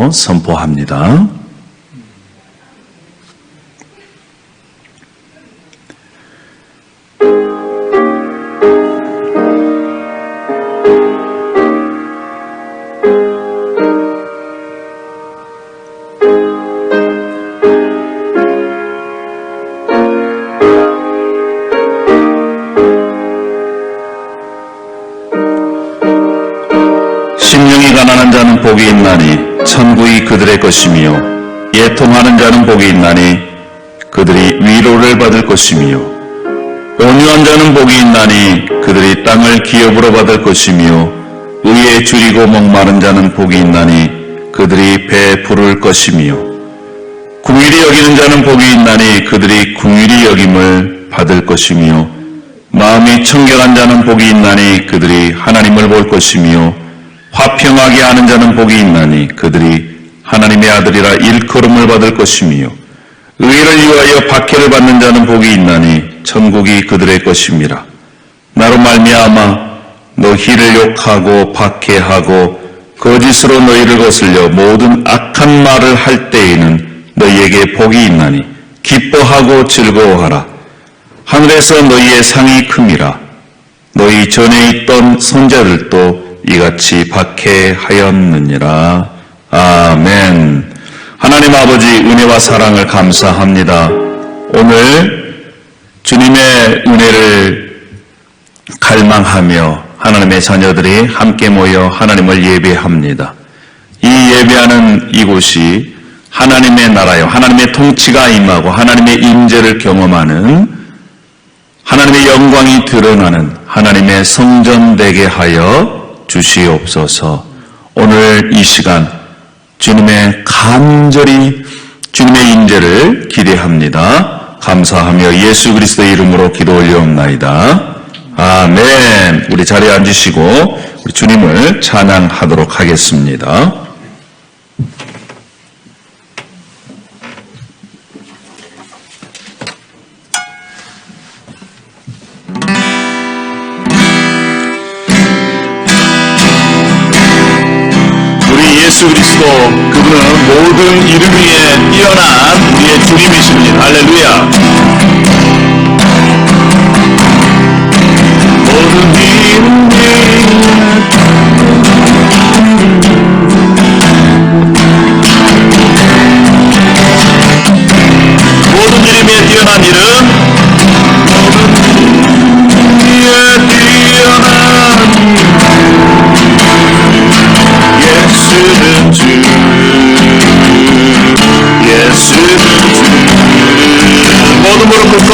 주님으로 선포합니다. 심령이 가난한 자는 복이 있나니 천국이 그들의 것이며 애통하는 자는 복이 있나니 그들이 위로를 받을 것이며 온유한 자는 복이 있나니 그들이 땅을 기업으로 받을 것이며 의에 줄이고 목마른 자는 복이 있나니 그들이 배에 부를 것이며 궁일이 여기는 자는 복이 있나니 그들이 궁일이 여김을 받을 것이며 마음이 청결한 자는 복이 있나니 그들이 하나님을 볼 것이며 화평하게 하는 자는 복이 있나니 그들이 하나님의 아들이라 일컬음을 받을 것이며 의를 위하여 박해를 받는 자는 복이 있나니 천국이 그들의 것임이라. 나로 말미암아 너희를 욕하고 박해하고 거짓으로 너희를 거슬려 모든 악한 말을 할 때에는 너희에게 복이 있나니 기뻐하고 즐거워하라. 하늘에서 너희의 상이 큼이라. 너희 전에 있던 선자들도 이같이 박해하였느니라. 아멘. 하나님 아버지 은혜와 사랑을 감사합니다. 오늘 주님의 은혜를 갈망하며 하나님의 자녀들이 함께 모여 하나님을 예배합니다. 이 예배하는 이곳이 하나님의 나라요, 하나님의 통치가 임하고 하나님의 임재를 경험하는 하나님의 영광이 드러나는 하나님의 성전 되게 하여 주시옵소서. 오늘 이 시간 주님의 간절히 주님의 임재를 기대합니다. 감사하며 예수 그리스도의 이름으로 기도 올려옵나이다. 아멘. 우리 자리에 앉으시고 우리 주님을 찬양하도록 하겠습니다. 예수 그리스도 그분은 모든 이름 위에 뛰어난 우리의 주님이십니다. 할렐루야. 모든 이름 위에 뛰어난 이름, 모든 위에 뛰어난 예수는 주, 예수는 주. 모든 무릎 꿇고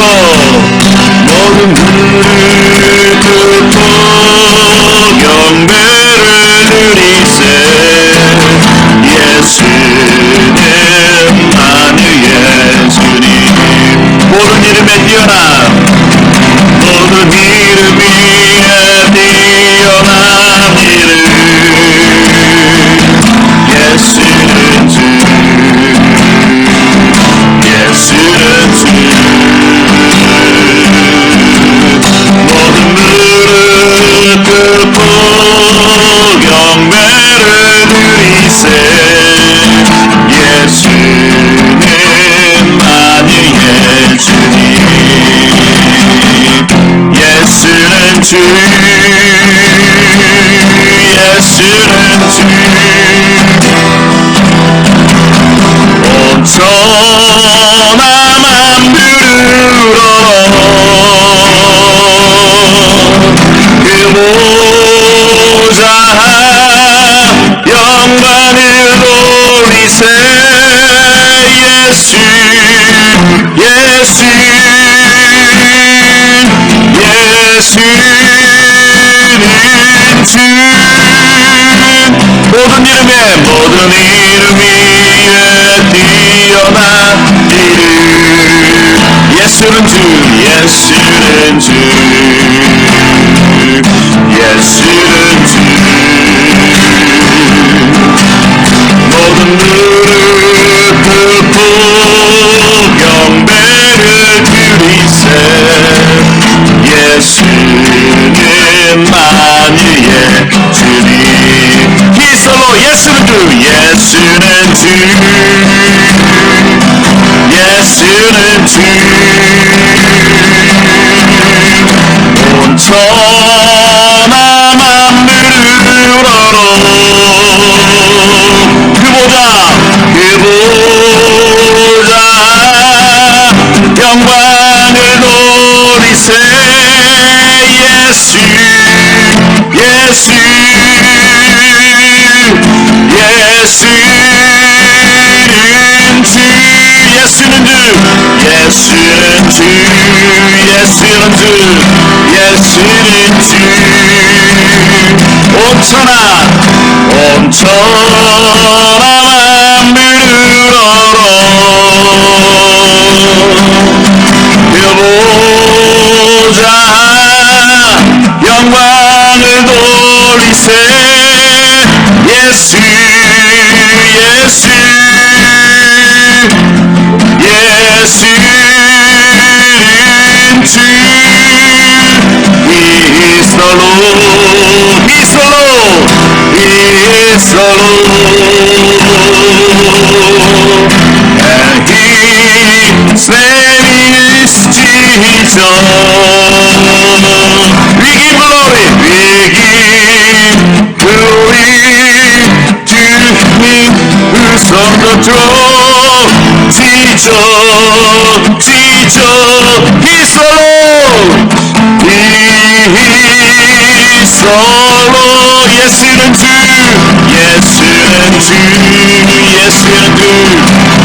모든 무릎 꿇고 경배를 드리세. 예수는 만유의 주님. 모든 이름에 뛰어난, 모든 이름 위에 뛰어난 이름, 예수는 주, 예수는 주. 모든 무릎 꿇고 경배를 드리세. 예수는 만유의 주님. 예수는 주, 예수는 주. 온 천하 만물으로 그 보좌 영광을 돌리세. 예수, 예수, 예수는 주. 모든 이름에, 모든 이름 위에 뛰어난 이름, 예수는 주, 예수는 주, 예수는 주. 모든 무릎 꿇고 경배를 드리세. 예수는 만유의 주님. 기술로 예수는 주, 예수는 온천한 물으로로 보자 영광을 돌리세 예수 예수 예수는 주 He's the Lord He's the Lord He's the Lord and His name is Jesus. We give glory to Him who's on the throne. Jesus, Jesus, He's the Lord. He's the Lord. 예수는 주, 예수는 주, 예수는 주,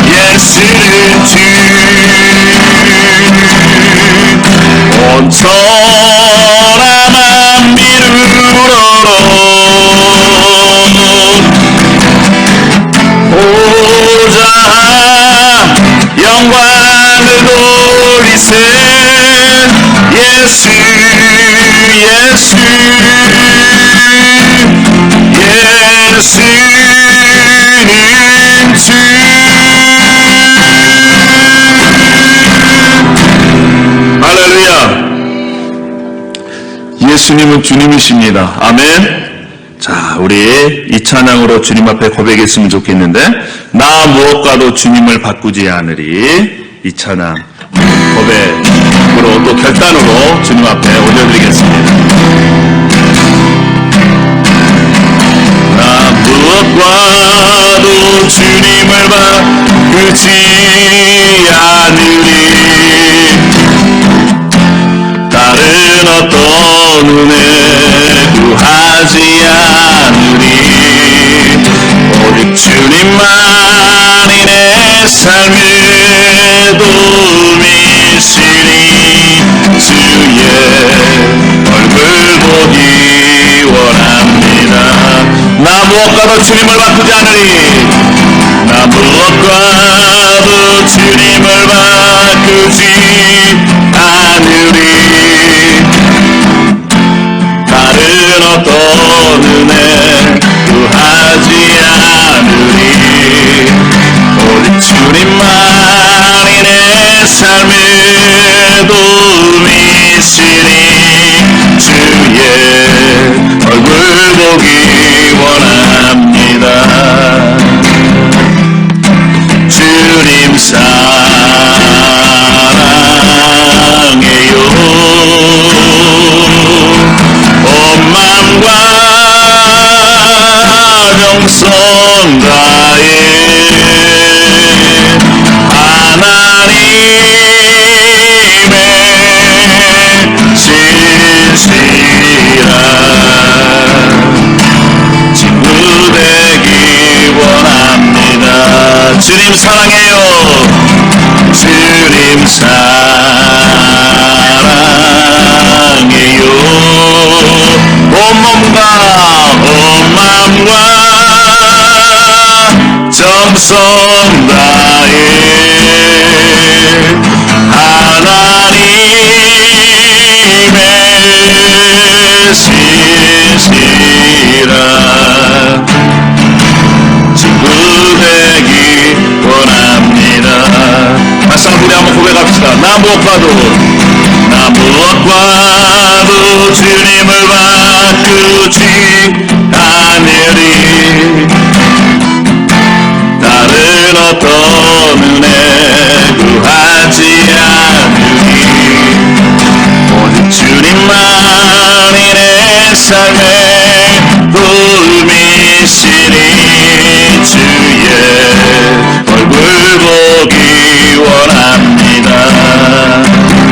예수는 주. 온천한 미루로로 보자 영광을 돌리세 예수 예수 예수는 주 할렐루야. 예수님은 주님이십니다. 아멘. 자, 우리 이 찬양으로 주님 앞에 고백했으면 좋겠는데 나 무엇과도 주님을 바꾸지 않으리. 이 찬양 고백으로 또 결단으로 주님 앞에 올려드리겠습니다. 나 무엇과도 주님을 바꾸지 않으리. 다른 어떤 은혜 구하지 않으리. 오직 주님만이 내 삶의 도움이시니 주의 얼굴 보기 원합니다. 나 무엇과도 주님을 바꾸지 않으리. 나 무엇과도 주님을 바꾸지 않으리. 다른 어떤 은혜 구하지 않으리. 오직 주님만이 내 삶의 도움이시니 주의 얼굴 보기 원합니다. 주님 사랑해요. 온 마음과 정성 다해 하나님의 신실한 친구 되기 원합니다. 주님 사랑해요. 주님 사랑해요. 온 마음과 정성 다해 하나님의 신실한 친구 되기 원합니다. 다시 한번 우리 한번 고백합시다. 나 무엇과도 주님을 바꾸지 않으리. 다른 어떤 은혜 구하지 않으리. 오직 주님만이 내 삶의 도움이시니 주의 얼굴 보기 원합니다.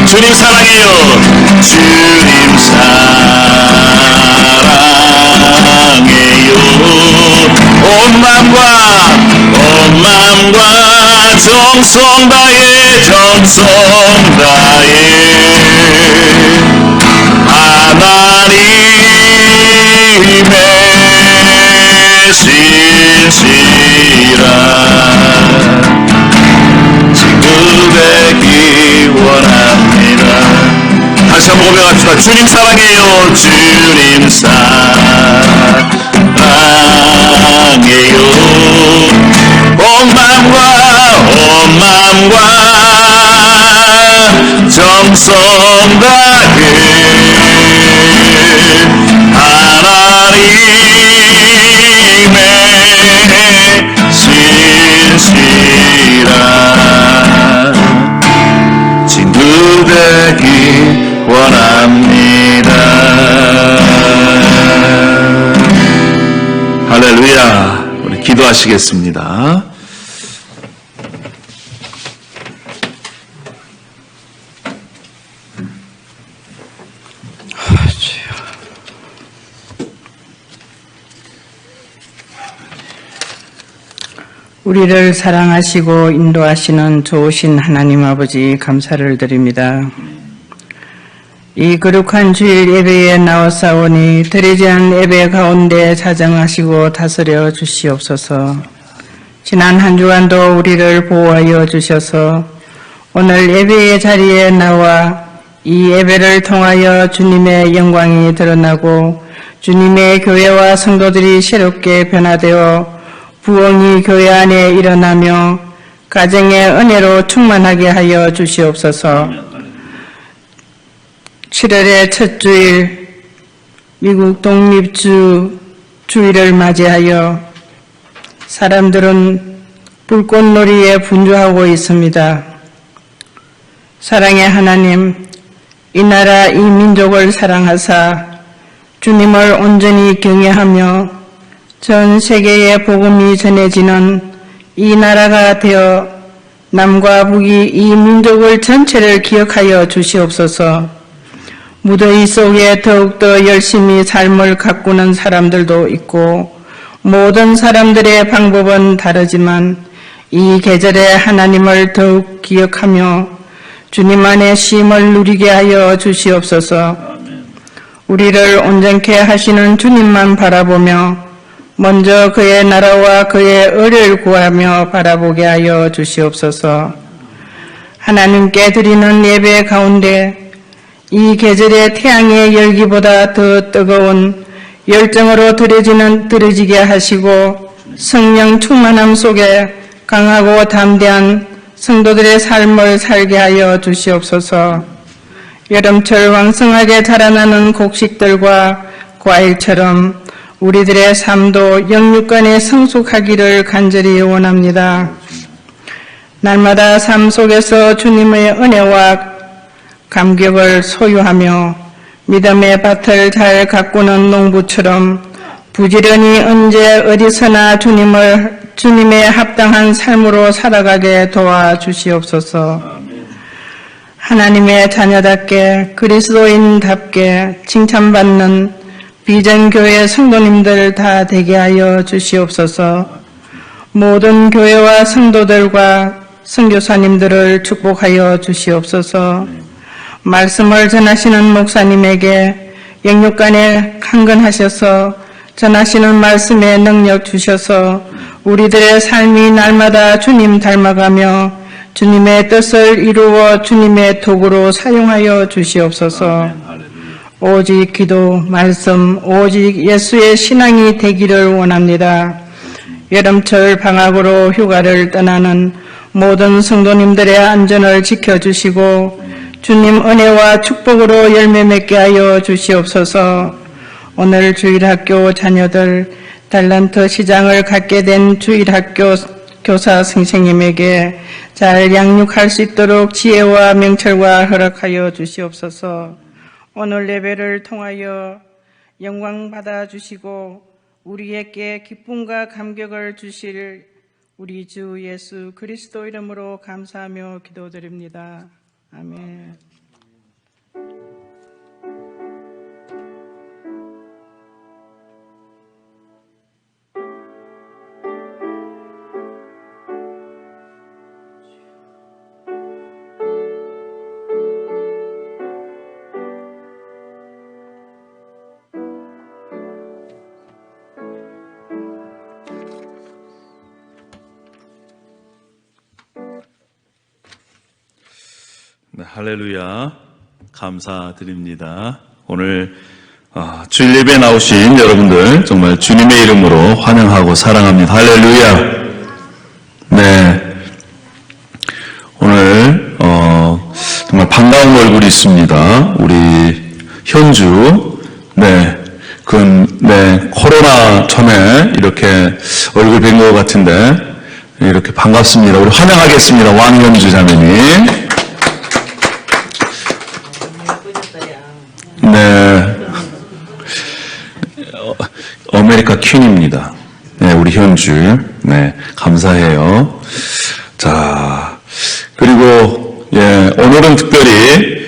주님 사랑해요. 주님 사랑해요. 온 마음과 정성 다해 하나님의 친구 되기 원합니다. 다시 한번 고백합시다. 주님 사랑해요. 주님 사랑해요. 온 마음과 정성 다해 하나님의 신실한 친구 되기 원합니다. 할렐루야. 우리 기도하시겠습니다. 우리를 사랑하시고 인도하시는 좋으신 하나님 아버지 감사를 드립니다. 이 거룩한 주일 예배에 나와싸우니 드리지 않은 예배 가운데 자정하시고 다스려 주시옵소서. 지난 한 주간도 우리를 보호하여 주셔서 오늘 예배의 자리에 나와 이 예배를 통하여 주님의 영광이 드러나고 주님의 교회와 성도들이 새롭게 변화되어 부흥이 교회 안에 일어나며 가정의 은혜로 충만하게 하여 주시옵소서. 7월의 첫 주일 미국 독립주 주일을 맞이하여 사람들은 불꽃놀이에 분주하고 있습니다. 사랑의 하나님, 이 나라 이 민족을 사랑하사 주님을 온전히 경외하며 전 세계에 복음이 전해지는 이 나라가 되어 남과 북이 이 민족을 전체를 기억하여 주시옵소서. 무더위 속에 더욱더 열심히 삶을 가꾸는 사람들도 있고 모든 사람들의 방법은 다르지만 이 계절에 하나님을 더욱 기억하며 주님 안에 쉼을 누리게 하여 주시옵소서. 우리를 온전케 하시는 주님만 바라보며 먼저 그의 나라와 그의 의를 구하며 바라보게 하여 주시옵소서. 하나님께 드리는 예배 가운데 이 계절의 태양의 열기보다 더 뜨거운 열정으로 드려지게 하시고 성령 충만함 속에 강하고 담대한 성도들의 삶을 살게 하여 주시옵소서. 여름철 왕성하게 자라나는 곡식들과 과일처럼 우리들의 삶도 영육간에 성숙하기를 간절히 원합니다. 날마다 삶 속에서 주님의 은혜와 감격을 소유하며 믿음의 밭을 잘 가꾸는 농부처럼 부지런히 언제 어디서나 주님에 합당한 삶으로 살아가게 도와주시옵소서. 하나님의 자녀답게 그리스도인답게 칭찬받는 비전교회 성도님들 다 되게 하여 주시옵소서. 모든 교회와 성도들과 선교사님들을 축복하여 주시옵소서. 말씀을 전하시는 목사님에게 영육간에 강건하셔서 전하시는 말씀에 능력 주셔서 우리들의 삶이 날마다 주님 닮아가며 주님의 뜻을 이루어 주님의 도구로 사용하여 주시옵소서. 오직 기도, 말씀, 오직 예수의 신앙이 되기를 원합니다. 여름철 방학으로 휴가를 떠나는 모든 성도님들의 안전을 지켜주시고 주님 은혜와 축복으로 열매 맺게 하여 주시옵소서. 오늘 주일학교 자녀들 달란트 시장을 갖게 된 주일학교 교사 선생님에게 잘 양육할 수 있도록 지혜와 명철과 허락하여 주시옵소서. 오늘 예배를 통하여 영광 받아 주시고 우리에게 기쁨과 감격을 주실 우리 주 예수 그리스도 이름으로 감사하며 기도드립니다. 아멘. 네, 할렐루야. 감사드립니다. 오늘 주일 예배에 나오신 여러분들 정말 주님의 이름으로 환영하고 사랑합니다. 할렐루야. 네, 오늘 정말 반가운 얼굴이 있습니다. 우리 현주. 네, 코로나 전에 이렇게 얼굴 뵌 것 같은데 이렇게 반갑습니다. 우리 환영하겠습니다. 왕현주 자매님. 네, 아메리카 퀸입니다. 네, 우리 현주. 네, 감사해요. 자, 그리고 오늘은 특별히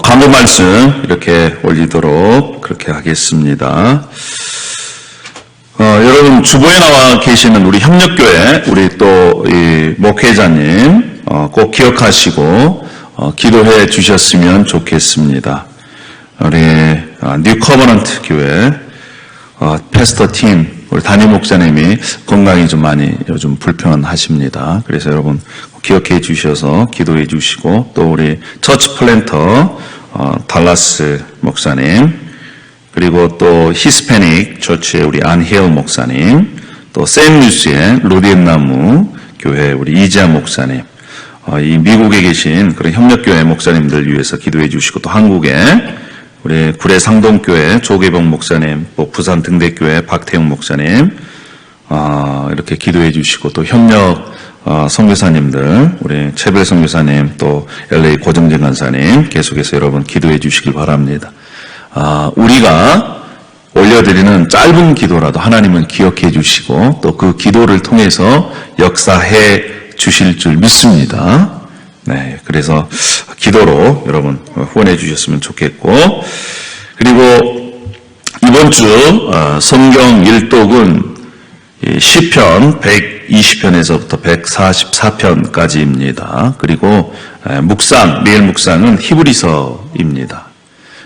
강조 말씀 이렇게 올리도록 그렇게 하겠습니다. 여러분 주보에 나와 계시는 우리 협력교회 우리 또 이 목회자님 꼭 기억하시고 기도해 주셨으면 좋겠습니다. 우리 뉴 커버넌트 교회 패스터 팀 우리 담임 목사님이 건강이 좀 많이 요즘 불편하십니다. 그래서 여러분 기억해 주셔서 기도해 주시고 또 우리 처치 플랜터 달라스 목사님 그리고 또 히스패닉 처치의 우리 안혜일 목사님 또 샌뉴스의 로디엠나무 교회 우리 이지아 목사님 이 미국에 계신 그런 협력교회 목사님들 위해서 기도해 주시고 또 한국에 우리 구례 상동교회 조계봉 목사님 또 부산 등대교회 박태웅 목사님 이렇게 기도해 주시고 또 협력 선교사님들 우리 최별 선교사님 또 LA 고정진 간사님 계속해서 여러분 기도해 주시길 바랍니다. 우리가 올려드리는 짧은 기도라도 하나님은 기억해 주시고 또 그 기도를 통해서 역사해 주실 줄 믿습니다. 네, 그래서 기도로 여러분 후원해 주셨으면 좋겠고 그리고 이번 주 성경 일독은 시편 120편에서부터 144편까지입니다. 그리고 매일 묵상은 히브리서입니다.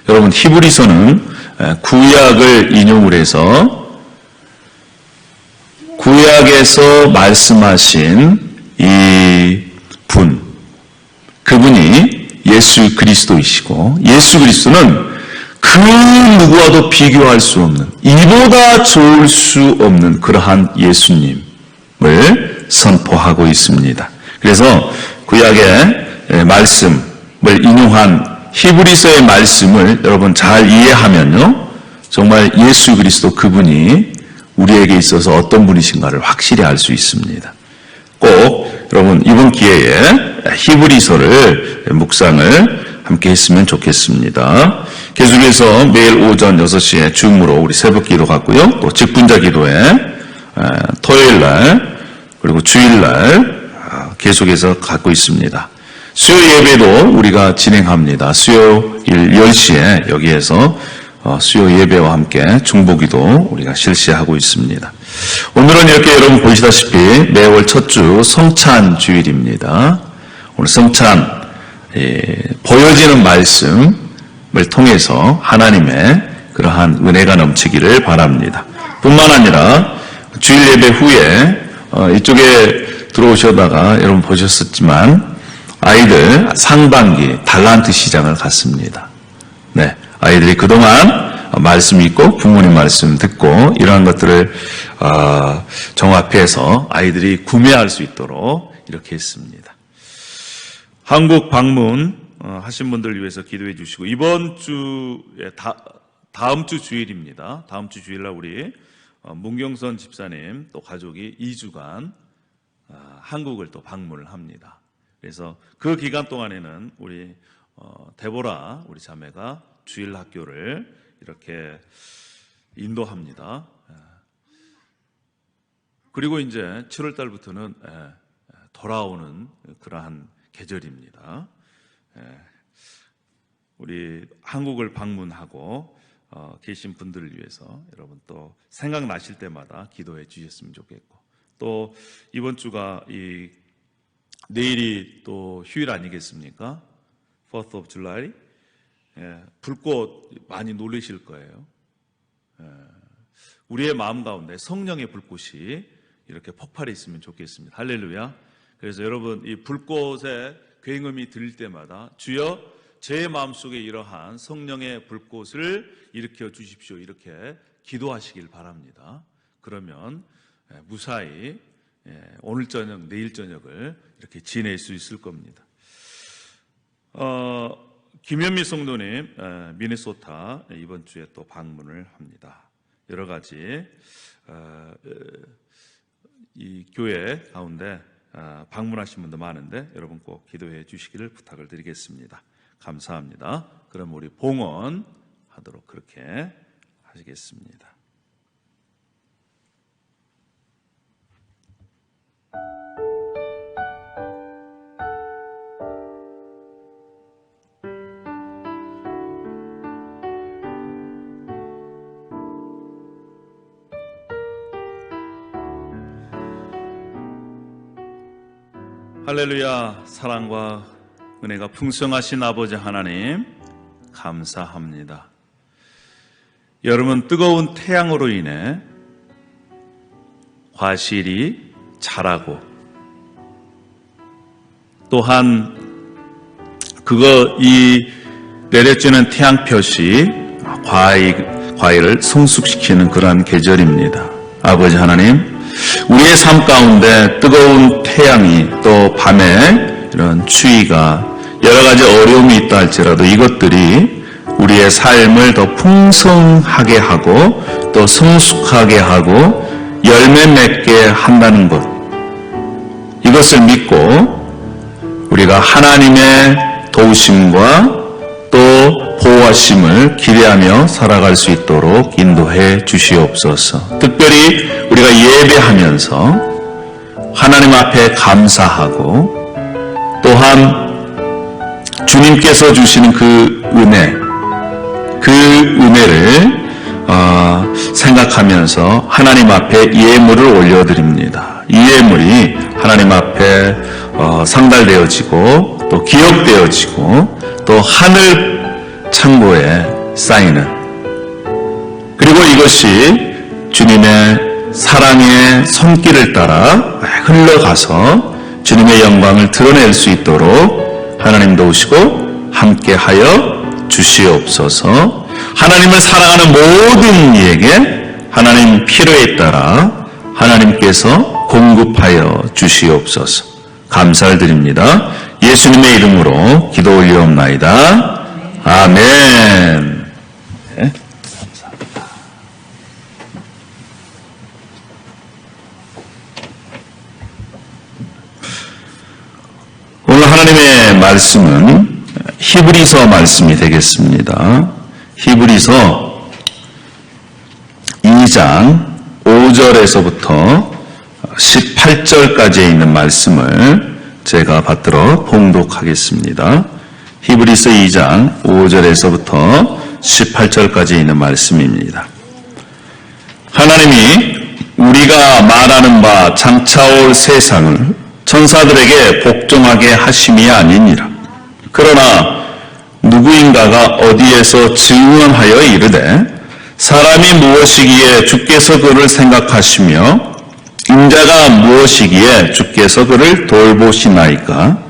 여러분 히브리서는 구약을 인용을 해서 구약에서 말씀하신 그분이 예수 그리스도이시고 예수 그리스도는 그 누구와도 비교할 수 없는 이보다 좋을 수 없는 그러한 예수님을 선포하고 있습니다. 그래서 구약의 말씀을 인용한 히브리서의 말씀을 여러분 잘 이해하면요 정말 예수 그리스도 그분이 우리에게 있어서 어떤 분이신가를 확실히 알 수 있습니다. 꼭 여러분 이번 기회에 히브리서를 묵상을 함께 했으면 좋겠습니다. 계속해서 매일 오전 6시에 줌으로 우리 새벽 기도 갖고요. 또 직분자 기도에 토요일날 그리고 주일날 계속해서 갖고 있습니다. 수요 예배도 우리가 진행합니다. 수요일 10시에 여기에서 수요 예배와 함께 중보기도 우리가 실시하고 있습니다. 오늘은 이렇게 여러분 보시다시피 매월 첫 주 성찬 주일입니다. 오늘 성찬 보여지는 말씀을 통해서 하나님의 그러한 은혜가 넘치기를 바랍니다. 뿐만 아니라 주일 예배 후에 이쪽에 들어오셔다가 여러분 보셨었지만 아이들 상반기 달란트 시장을 갔습니다. 네, 아이들이 그동안 말씀 읽고 부모님 말씀 듣고 이러한 것들을 종합해서 아이들이 구매할 수 있도록 이렇게 했습니다. 한국 방문 하신 분들을 위해서 기도해 주시고 이번 주에 다음 주 주일입니다. 다음 주 주일날 우리 문경선 집사님 또 가족이 2주간 한국을 또 방문을 합니다. 그래서 그 기간 동안에는 우리 데보라 우리 자매가 주일 학교를 이렇게 인도합니다. 그리고 이제 7월 달부터는 돌아오는 그러한 계절입니다. 우리 한국을 방문하고 계신 분들을 위해서 여러분 또 생각나실 때마다 기도해 주셨으면 좋겠고 또 이번 주가 내일이 또 휴일 아니겠습니까? 4th of July. 불꽃 많이 놀라실 거예요. 우리의 마음 가운데 성령의 불꽃이 이렇게 폭발해 있으면 좋겠습니다. 할렐루야. 그래서 여러분 이 불꽃에 굉음이 들릴 때마다 주여 제 마음속에 이러한 성령의 불꽃을 일으켜 주십시오 이렇게 기도하시길 바랍니다. 그러면 무사히 오늘 저녁 내일 저녁을 이렇게 지낼 수 있을 겁니다. 김현미 성도님 미네소타 이번 주에 또 방문을 합니다. 여러 가지 이 교회 가운데 방문하신 분도 많은데 여러분 꼭 기도해 주시기를 부탁을 드리겠습니다. 감사합니다. 그럼 우리 봉헌하도록 그렇게 하시겠습니다. 할렐루야. 사랑과 은혜가 풍성하신 아버지 하나님 감사합니다. 여러분 뜨거운 태양으로 인해 과실이 자라고 또한 이 내려지는 태양볕이 과일을 성숙시키는 그러한 계절입니다. 아버지 하나님 우리의 삶 가운데 뜨거운 태양이 또 밤에 이런 추위가 여러 가지 어려움이 있다 할지라도 이것들이 우리의 삶을 더 풍성하게 하고 또 성숙하게 하고 열매 맺게 한다는 것 이것을 믿고 우리가 하나님의 도우심과 또 보호하심을 기대하며 살아갈 수 있도록 인도해 주시옵소서. 특별히 우리가 예배하면서 하나님 앞에 감사하고 또한 주님께서 주시는 그 은혜를 생각하면서 하나님 앞에 예물을 올려드립니다. 이 예물이 하나님 앞에 상달되어지고 또 기억되어지고 또 하늘 창고에 쌓이는 그리고 이것이 주님의 사랑의 손길을 따라 흘러가서 주님의 영광을 드러낼 수 있도록 하나님 도우시고 함께하여 주시옵소서. 하나님을 사랑하는 모든 이에게 하나님 필요에 따라 하나님께서 공급하여 주시옵소서. 감사를 드립니다. 예수님의 이름으로 기도 올리옵나이다. 아멘. 네, 감사합니다. 오늘 하나님의 말씀은 히브리서 말씀이 되겠습니다. 히브리서 2장 5절에서부터 18절까지에 있는 말씀을 제가 받들어 봉독하겠습니다. 히브리서 2장 5절에서부터 18절까지 있는 말씀입니다. 하나님이 우리가 말하는 바 장차올 세상을 천사들에게 복종하게 하심이 아니니라. 그러나 누구인가가 어디에서 증언하여 이르되 사람이 무엇이기에 주께서 그를 생각하시며 인자가 무엇이기에 주께서 그를 돌보시나이까.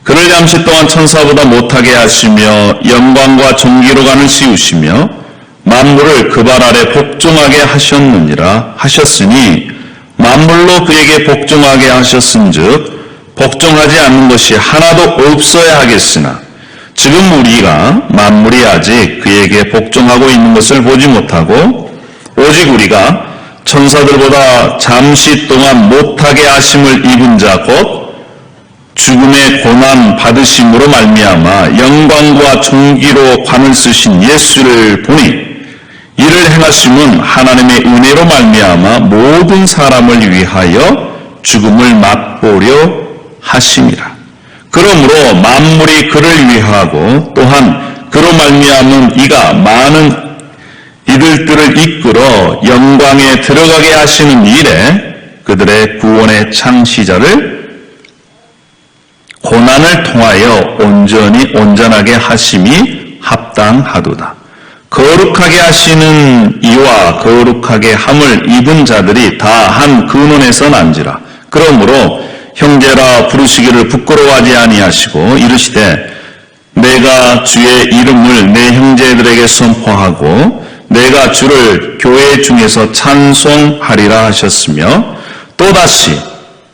그를 잠시 동안 천사보다 못하게 하시며 영광과 존귀로간을 씌우시며 만물을 그 발 아래 복종하게 하셨느니라 하셨으니 만물로 그에게 복종하게 하셨은즉 복종하지 않는 것이 하나도 없어야 하겠으나 지금 우리가 만물이 아직 그에게 복종하고 있는 것을 보지 못하고 오직 우리가 천사들보다 잠시 동안 못하게 하심을 입은 자 곧 죽음의 고난 받으심으로 말미암아 영광과 존귀로 관을 쓰신 예수를 보니 이를 행하심은 하나님의 은혜로 말미암아 모든 사람을 위하여 죽음을 맛보려 하심이라. 그러므로 만물이 그를 위하고 또한 그로 말미암은 이가 많은 이들들을 이끌어 영광에 들어가게 하시는 일에 그들의 구원의 창시자를 고난을 통하여 온전하게 하심이 합당하도다. 거룩하게 하시는 이와 거룩하게 함을 입은 자들이 다 한 근원에서 난지라. 그러므로 형제라 부르시기를 부끄러워하지 아니하시고 이르시되 내가 주의 이름을 내 형제들에게 선포하고 내가 주를 교회 중에서 찬송하리라 하셨으며 또다시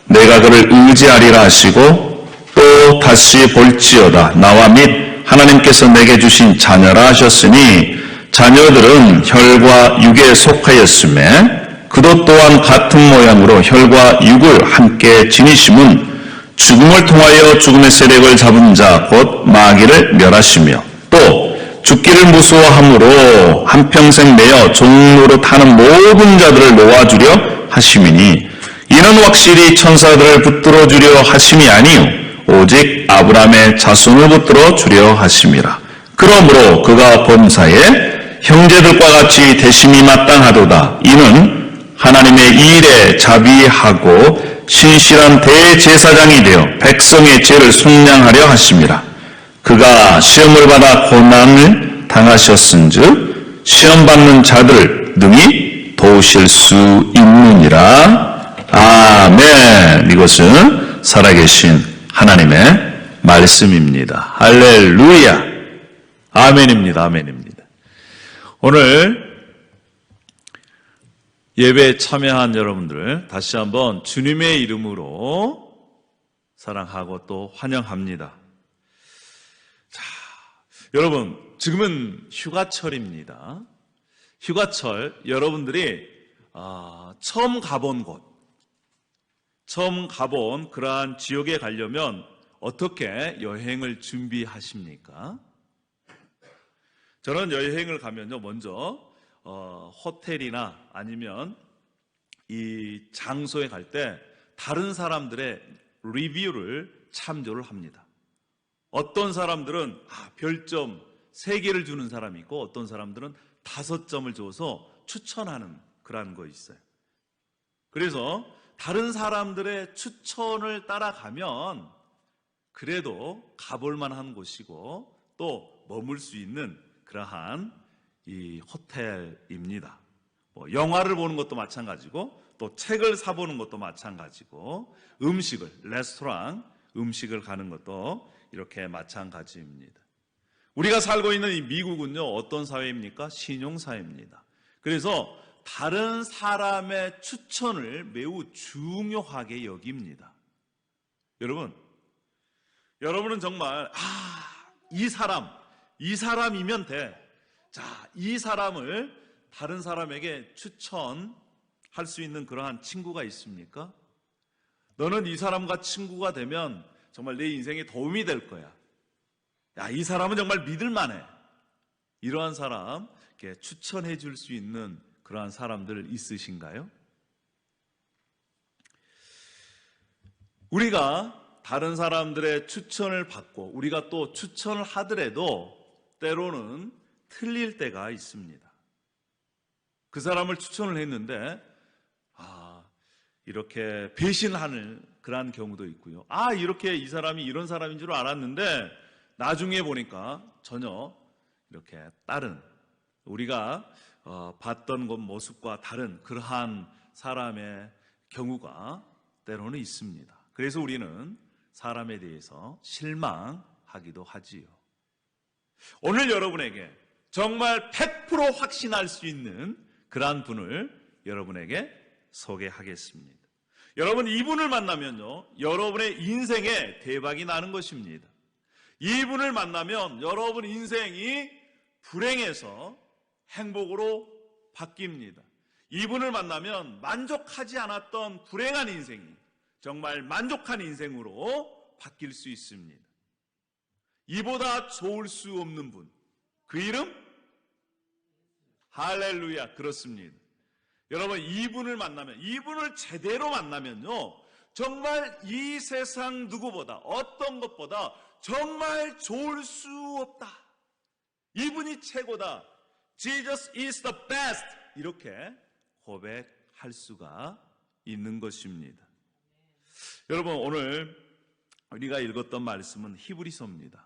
내가 그를 의지하리라 하시고 또 다시 볼지어다 나와 및 하나님께서 내게 주신 자녀라 하셨으니 자녀들은 혈과 육에 속하였음에 그도 또한 같은 모양으로 혈과 육을 함께 지니심은 죽음을 통하여 죽음의 세력을 잡은 자 곧 마귀를 멸하시며 또 죽기를 무서워함으로 한평생 매어 종노릇하는 모든 자들을 놓아주려 하심이니 이는 확실히 천사들을 붙들어 주려 하심이 아니요 오직 아브라함의 자손을 붙들어 주려 하심이라. 그러므로 그가 범사에 형제들과 같이 대심이 마땅하도다. 이는 하나님의 일에 자비하고 신실한 대제사장이 되어 백성의 죄를 속량하려 하심이라. 그가 시험을 받아 고난을 당하셨은즉 시험받는 자들을 능히 도우실 수 있느니라. 아멘. 이것은 살아계신 하나님의 말씀입니다. 할렐루야. 아멘입니다. 아멘입니다. 오늘 예배에 참여한 여러분들 다시 한번 주님의 이름으로 사랑하고 또 환영합니다. 자, 여러분 지금은 휴가철입니다. 휴가철 여러분들이 처음 가본 그러한 지역에 가려면 어떻게 여행을 준비하십니까? 저는 여행을 가면요 먼저 호텔이나 아니면 이 장소에 갈 때 다른 사람들의 리뷰를 참조를 합니다. 어떤 사람들은 별점 3개를 주는 사람이 있고 어떤 사람들은 5점을 줘서 추천하는 그런 거 있어요. 그래서 다른 사람들의 추천을 따라가면 그래도 가볼 만한 곳이고 또 머물 수 있는 그러한 이 호텔입니다. 영화를 보는 것도 마찬가지고 또 책을 사보는 것도 마찬가지고 레스토랑 음식을 가는 것도 이렇게 마찬가지입니다. 우리가 살고 있는 이 미국은요 어떤 사회입니까? 신용사회입니다. 그래서 다른 사람의 추천을 매우 중요하게 여깁니다. 여러분은 정말 이 사람이면 돼. 자, 이 사람을 다른 사람에게 추천할 수 있는 그러한 친구가 있습니까? 너는 이 사람과 친구가 되면 정말 내 인생에 도움이 될 거야. 야, 이 사람은 정말 믿을만해. 이러한 사람 이렇게 추천해 줄 수 있는 그러한 사람들 있으신가요? 우리가 다른 사람들의 추천을 받고 우리가 또 추천을 하더라도 때로는 틀릴 때가 있습니다. 그 사람을 추천을 했는데 이렇게 배신하는 그러한 경우도 있고요. 이렇게 이 사람이 이런 사람인 줄 알았는데 나중에 보니까 전혀 이렇게 다른 우리가 봤던 것 모습과 다른 그러한 사람의 경우가 때로는 있습니다. 그래서 우리는 사람에 대해서 실망하기도 하지요. 오늘 여러분에게 정말 100% 확신할 수 있는 그러한 분을 여러분에게 소개하겠습니다. 여러분 이분을 만나면요 여러분의 인생에 대박이 나는 것입니다. 이분을 만나면 여러분 인생이 불행에서 행복으로 바뀝니다. 이분을 만나면 만족하지 않았던 불행한 인생이 정말 만족한 인생으로 바뀔 수 있습니다. 이보다 좋을 수 없는 분, 그 이름? 할렐루야, 그렇습니다. 여러분 이분을 만나면, 이분을 제대로 만나면요 정말 이 세상 누구보다 어떤 것보다 정말 좋을 수 없다. 이분이 최고다. Jesus is the best. 이렇게 고백할 수가 있는 것입니다. 여러분 오늘 우리가 읽었던 말씀은 히브리서입니다.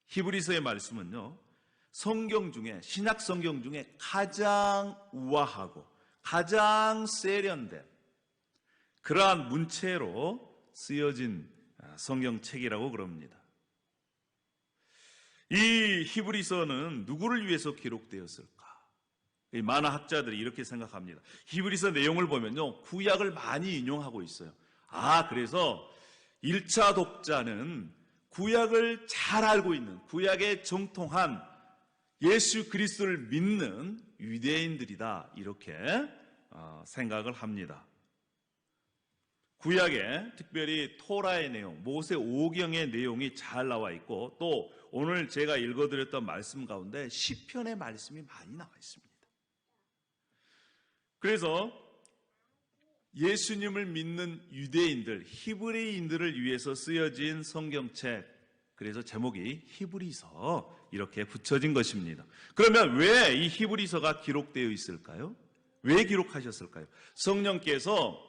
히브리서의 말씀은요 성경 중에 신약 성경 중에 가장 우아하고 가장 세련된 그러한 문체로 쓰여진 성경책이라고 그럽니다. 이 히브리서는 누구를 위해서 기록되었을까? 많은 학자들이 이렇게 생각합니다. 히브리서 내용을 보면요, 구약을 많이 인용하고 있어요. 그래서 1차 독자는 구약을 잘 알고 있는, 구약에 정통한 예수 그리스도를 믿는 유대인들이다, 이렇게 생각을 합니다. 구약에 특별히 토라의 내용, 모세 오경의 내용이 잘 나와 있고, 또 오늘 제가 읽어드렸던 말씀 가운데 시편의 말씀이 많이 나와 있습니다. 그래서 예수님을 믿는 유대인들, 히브리인들을 위해서 쓰여진 성경책, 그래서 제목이 히브리서 이렇게 붙여진 것입니다. 그러면 왜 이 히브리서가 기록되어 있을까요? 왜 기록하셨을까요? 성령께서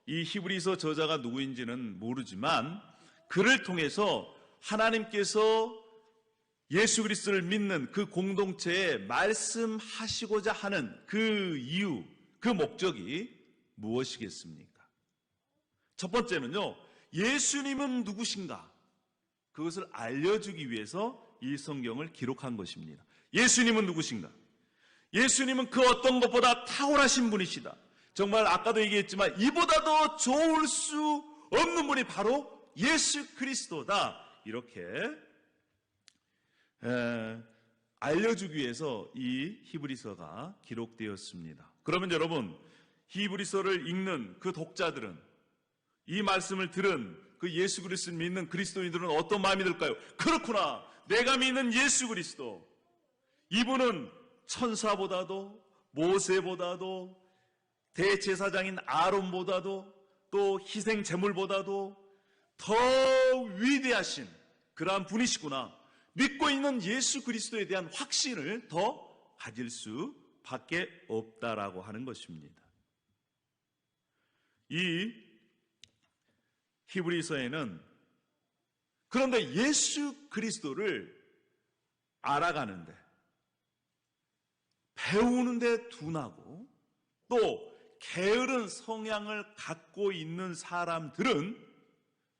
이 히브리서 저자가 누구인지는 모르지만 그를 통해서 하나님께서 예수 그리스도를 믿는 그 공동체에 말씀하시고자 하는 그 이유, 그 목적이 무엇이겠습니까? 첫 번째는요, 예수님은 누구신가? 그것을 알려주기 위해서 이 성경을 기록한 것입니다. 예수님은 누구신가? 예수님은 그 어떤 것보다 탁월하신 분이시다. 정말 아까도 얘기했지만 이보다 더 좋을 수 없는 분이 바로 예수 그리스도다. 이렇게 알려주기 위해서 이 히브리서가 기록되었습니다. 그러면 여러분, 히브리서를 읽는 그 독자들은, 이 말씀을 들은 그 예수 그리스도를 믿는 그리스도인들은 어떤 마음이 들까요? 그렇구나, 내가 믿는 예수 그리스도, 이분은 천사보다도 모세보다도 대제사장인 아론보다도 또 희생 제물보다도 더 위대하신 그러한 분이시구나, 믿고 있는 예수 그리스도에 대한 확신을 더 가질 수밖에 없다라고 하는 것입니다. 이 히브리서에는 그런데 예수 그리스도를 알아가는데, 배우는데 둔하고 또 게으른 성향을 갖고 있는 사람들은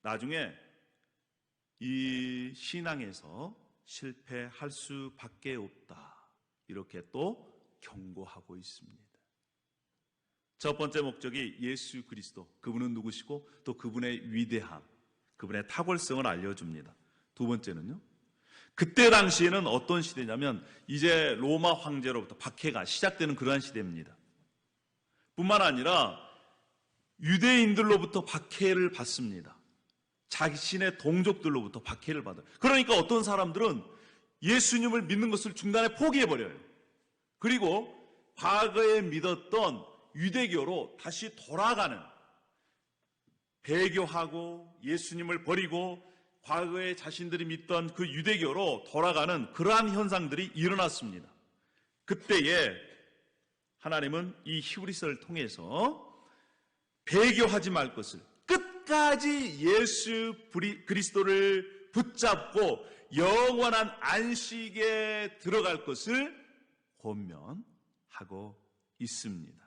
나중에 이 신앙에서 실패할 수밖에 없다, 이렇게 또 경고하고 있습니다. 첫 번째 목적이 예수 그리스도, 그분은 누구시고 또 그분의 위대함, 그분의 탁월성을 알려줍니다. 두 번째는요, 그때 당시에는 어떤 시대냐면 이제 로마 황제로부터 박해가 시작되는 그러한 시대입니다. 뿐만 아니라 유대인들로부터 박해를 받습니다. 자신의 동족들로부터 박해를 받아요. 그러니까 어떤 사람들은 예수님을 믿는 것을 중간에 포기해버려요. 그리고 과거에 믿었던 유대교로 다시 돌아가는, 배교하고 예수님을 버리고 과거에 자신들이 믿던 그 유대교로 돌아가는 그러한 현상들이 일어났습니다. 그때에 하나님은 이 히브리서를 통해서 배교하지 말 것을, 끝까지 예수 그리스도를 붙잡고 영원한 안식에 들어갈 것을 권면하고 있습니다.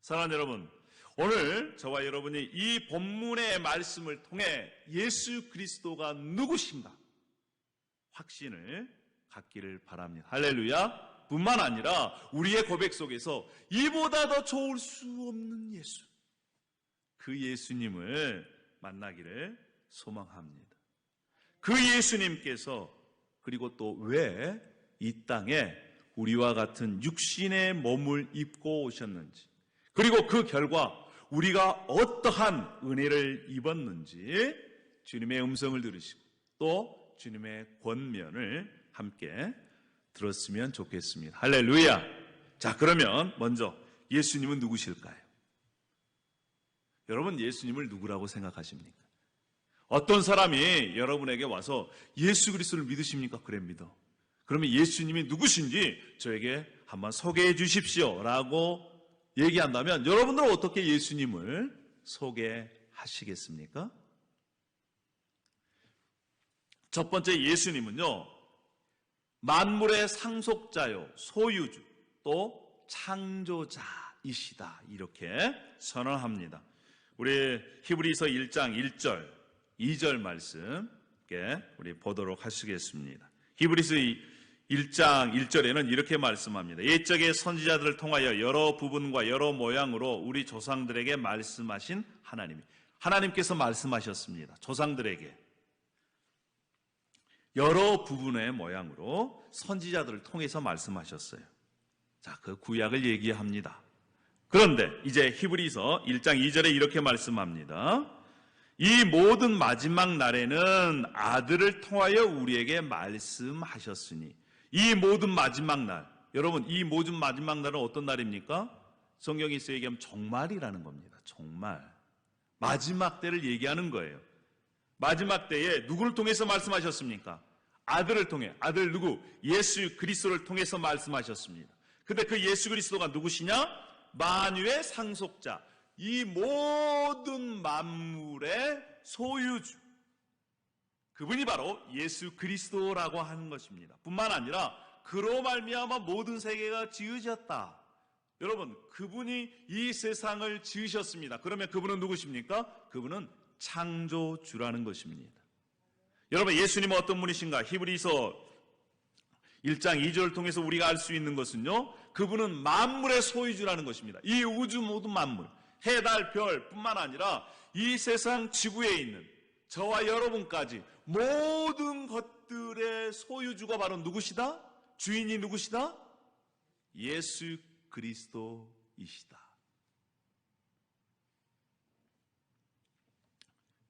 사랑하는 여러분, 오늘 저와 여러분이 이 본문의 말씀을 통해 예수 그리스도가 누구신가 확신을 갖기를 바랍니다. 할렐루야. 뿐만 아니라 우리의 고백 속에서 이보다 더 좋을 수 없는 예수, 그 예수님을 만나기를 소망합니다. 그 예수님께서 그리고 또 왜 이 땅에 우리와 같은 육신의 몸을 입고 오셨는지, 그리고 그 결과 우리가 어떠한 은혜를 입었는지 주님의 음성을 들으시고 또 주님의 권면을 함께 들었으면 좋겠습니다. 할렐루야. 자, 그러면 먼저 예수님은 누구실까요? 여러분, 예수님을 누구라고 생각하십니까? 어떤 사람이 여러분에게 와서 예수 그리스도를 믿으십니까? 그래, 믿어. 그러면 예수님이 누구신지 저에게 한번 소개해 주십시오 라고 얘기한다면 여러분들은 어떻게 예수님을 소개하시겠습니까? 첫 번째, 예수님은요, 만물의 상속자요, 소유주, 또 창조자이시다, 이렇게 선언합니다. 우리 히브리서 1장 1절, 2절 말씀 우리 보도록 하시겠습니다. 히브리서 1장 1절에는 이렇게 말씀합니다. 옛적의 선지자들을 통하여 여러 부분과 여러 모양으로 우리 조상들에게 말씀하신 하나님께서 말씀하셨습니다. 조상들에게 여러 부분의 모양으로 선지자들을 통해서 말씀하셨어요. 자, 그 구약을 얘기합니다. 그런데 이제 히브리서 1장 2절에 이렇게 말씀합니다. 이 모든 마지막 날에는 아들을 통하여 우리에게 말씀하셨으니, 이 모든 마지막 날, 여러분 이 모든 마지막 날은 어떤 날입니까? 성경에서 얘기하면 종말이라는 겁니다. 종말, 마지막 때를 얘기하는 거예요. 마지막 때에 누구를 통해서 말씀하셨습니까? 아들을 통해. 아들 누구? 예수 그리스도를 통해서 말씀하셨습니다. 근데 그 예수 그리스도가 누구시냐? 만유의 상속자, 이 모든 만물의 소유주, 그분이 바로 예수 그리스도라고 하는 것입니다. 뿐만 아니라 그로 말미암아 모든 세계가 지으셨다. 여러분, 그분이 이 세상을 지으셨습니다. 그러면 그분은 누구십니까? 그분은 창조주라는 것입니다. 여러분, 예수님은 어떤 분이신가? 히브리서 1장 2절을 통해서 우리가 알 수 있는 것은요, 그분은 만물의 소유주라는 것입니다. 이 우주 모든 만물, 해, 달, 별 뿐만 아니라 이 세상 지구에 있는 저와 여러분까지 모든 것들의 소유주가 바로 누구시다? 주인이 누구시다? 예수 그리스도이시다.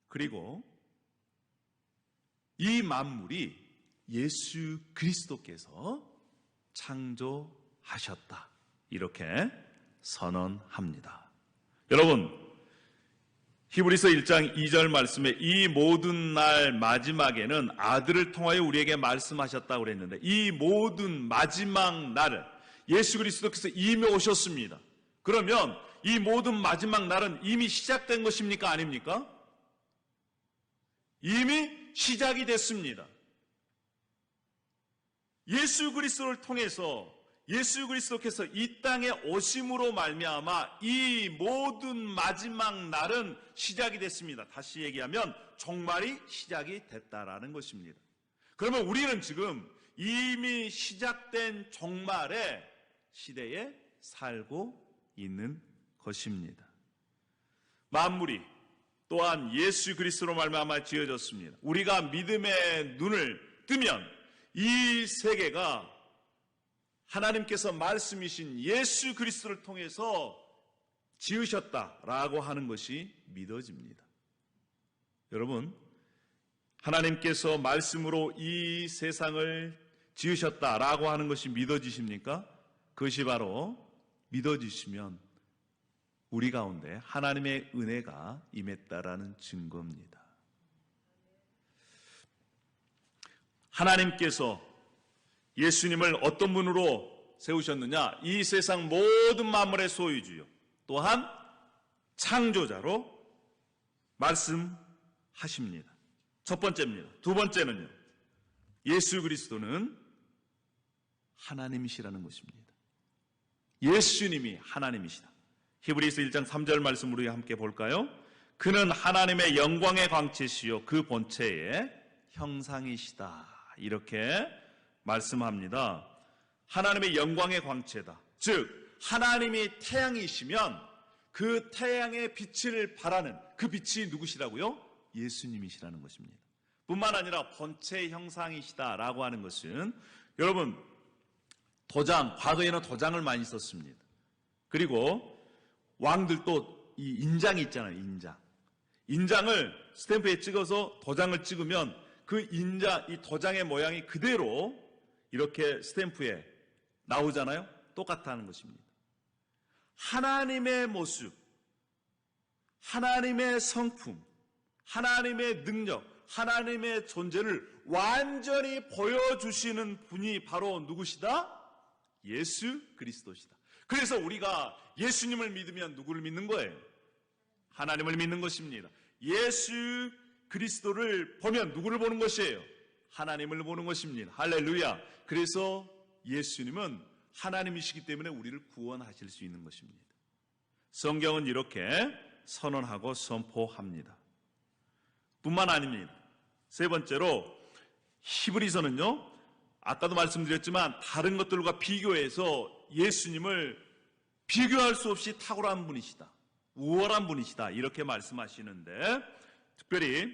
그리고 이 만물이 예수 그리스도께서 창조하셨다, 이렇게 선언합니다. 여러분, 히브리서 1장 2절 말씀에 이 모든 날 마지막에는 아들을 통하여 우리에게 말씀하셨다고 그랬는데, 이 모든 마지막 날을 예수 그리스도께서 이미 오셨습니다. 그러면 이 모든 마지막 날은 이미 시작된 것입니까? 아닙니까? 이미 시작이 됐습니다. 예수 그리스도를 통해서 예수 그리스도께서 이 땅에 오심으로 말미암아 이 모든 마지막 날은 시작이 됐습니다. 다시 얘기하면 종말이 시작이 됐다라는 것입니다. 그러면 우리는 지금 이미 시작된 종말의 시대에 살고 있는 것입니다. 만물이 또한 예수 그리스도로 말미암아 지어졌습니다. 우리가 믿음의 눈을 뜨면 이 세계가 하나님께서 말씀이신 예수 그리스도를 통해서 지으셨다라고 하는 것이 믿어집니다. 여러분, 하나님께서 말씀으로 이 세상을 지으셨다라고 하는 것이 믿어지십니까? 그것이 바로 믿어지시면 우리 가운데 하나님의 은혜가 임했다라는 증거입니다. 하나님께서 예수님을 어떤 분으로 세우셨느냐? 이 세상 모든 만물의 소유주요, 또한 창조자로 말씀하십니다. 첫 번째입니다. 두 번째는요, 예수 그리스도는 하나님이시라는 것입니다. 예수님이 하나님이시다. 히브리서 1장 3절 말씀 우리 함께 볼까요? 그는 하나님의 영광의 광채시요 그 본체의 형상이시다, 이렇게 말씀합니다. 하나님의 영광의 광채다. 즉 하나님이 태양이시면 그 태양의 빛을 발하는 그 빛이 누구시라고요? 예수님이시라는 것입니다. 뿐만 아니라 본체 형상이시다라고 하는 것은, 여러분, 도장, 과거에는 도장을 많이 썼습니다. 그리고 왕들도 이 인장이 있잖아요. 인장을 스탬프에 찍어서 도장을 찍으면 그 인장, 이 도장의 모양이 그대로 이렇게 스탬프에 나오잖아요. 똑같다는 것입니다. 하나님의 모습, 하나님의 성품, 하나님의 능력, 하나님의 존재를 완전히 보여주시는 분이 바로 누구시다? 예수 그리스도시다. 그래서 우리가 예수님을 믿으면 누구를 믿는 거예요? 하나님을 믿는 것입니다. 예수 그리스도를 보면 누구를 보는 것이에요? 하나님을 보는 것입니다. 할렐루야. 그래서 예수님은 하나님이시기 때문에 우리를 구원하실 수 있는 것입니다. 성경은 이렇게 선언하고 선포합니다. 뿐만 아닙니다. 세 번째로 히브리서는요, 아까도 말씀드렸지만 다른 것들과 비교해서 예수님을 비교할 수 없이 탁월한 분이시다, 우월한 분이시다, 이렇게 말씀하시는데, 특별히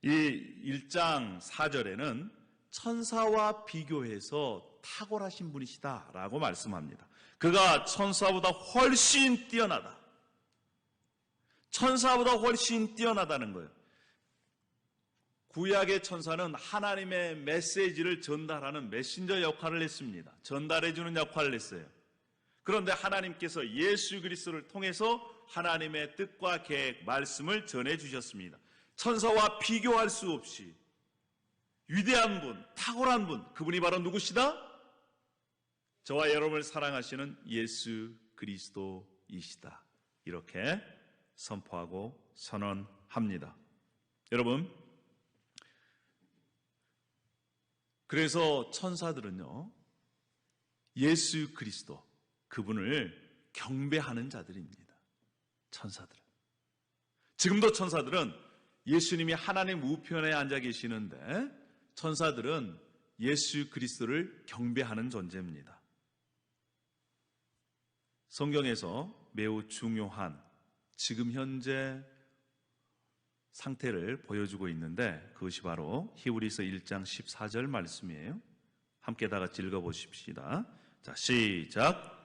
이 1장 4절에는 천사와 비교해서 탁월하신 분이시다라고 말씀합니다. 그가 천사보다 훨씬 뛰어나다. 천사보다 훨씬 뛰어나다는 거예요. 구약의 천사는 하나님의 메시지를 전달하는 메신저 역할을 했습니다. 전달해주는 역할을 했어요. 그런데 하나님께서 예수 그리스도를 통해서 하나님의 뜻과 계획, 말씀을 전해주셨습니다. 천사와 비교할 수 없이 위대한 분, 탁월한 분, 그분이 바로 누구시다? 저와 여러분을 사랑하시는 예수 그리스도이시다. 이렇게 선포하고 선언합니다. 여러분, 그래서 천사들은요, 예수 그리스도, 그분을 경배하는 자들입니다. 천사들은. 지금도 천사들은 예수님이 하나님 우편에 앉아 계시는데, 천사들은 예수 그리스도를 경배하는 존재입니다. 성경에서 매우 중요한 지금 현재 상태를 보여주고 있는데, 그것이 바로 히브리서 1장 14절 말씀이에요. 함께 다 같이 읽어보십시다. 자, 시작.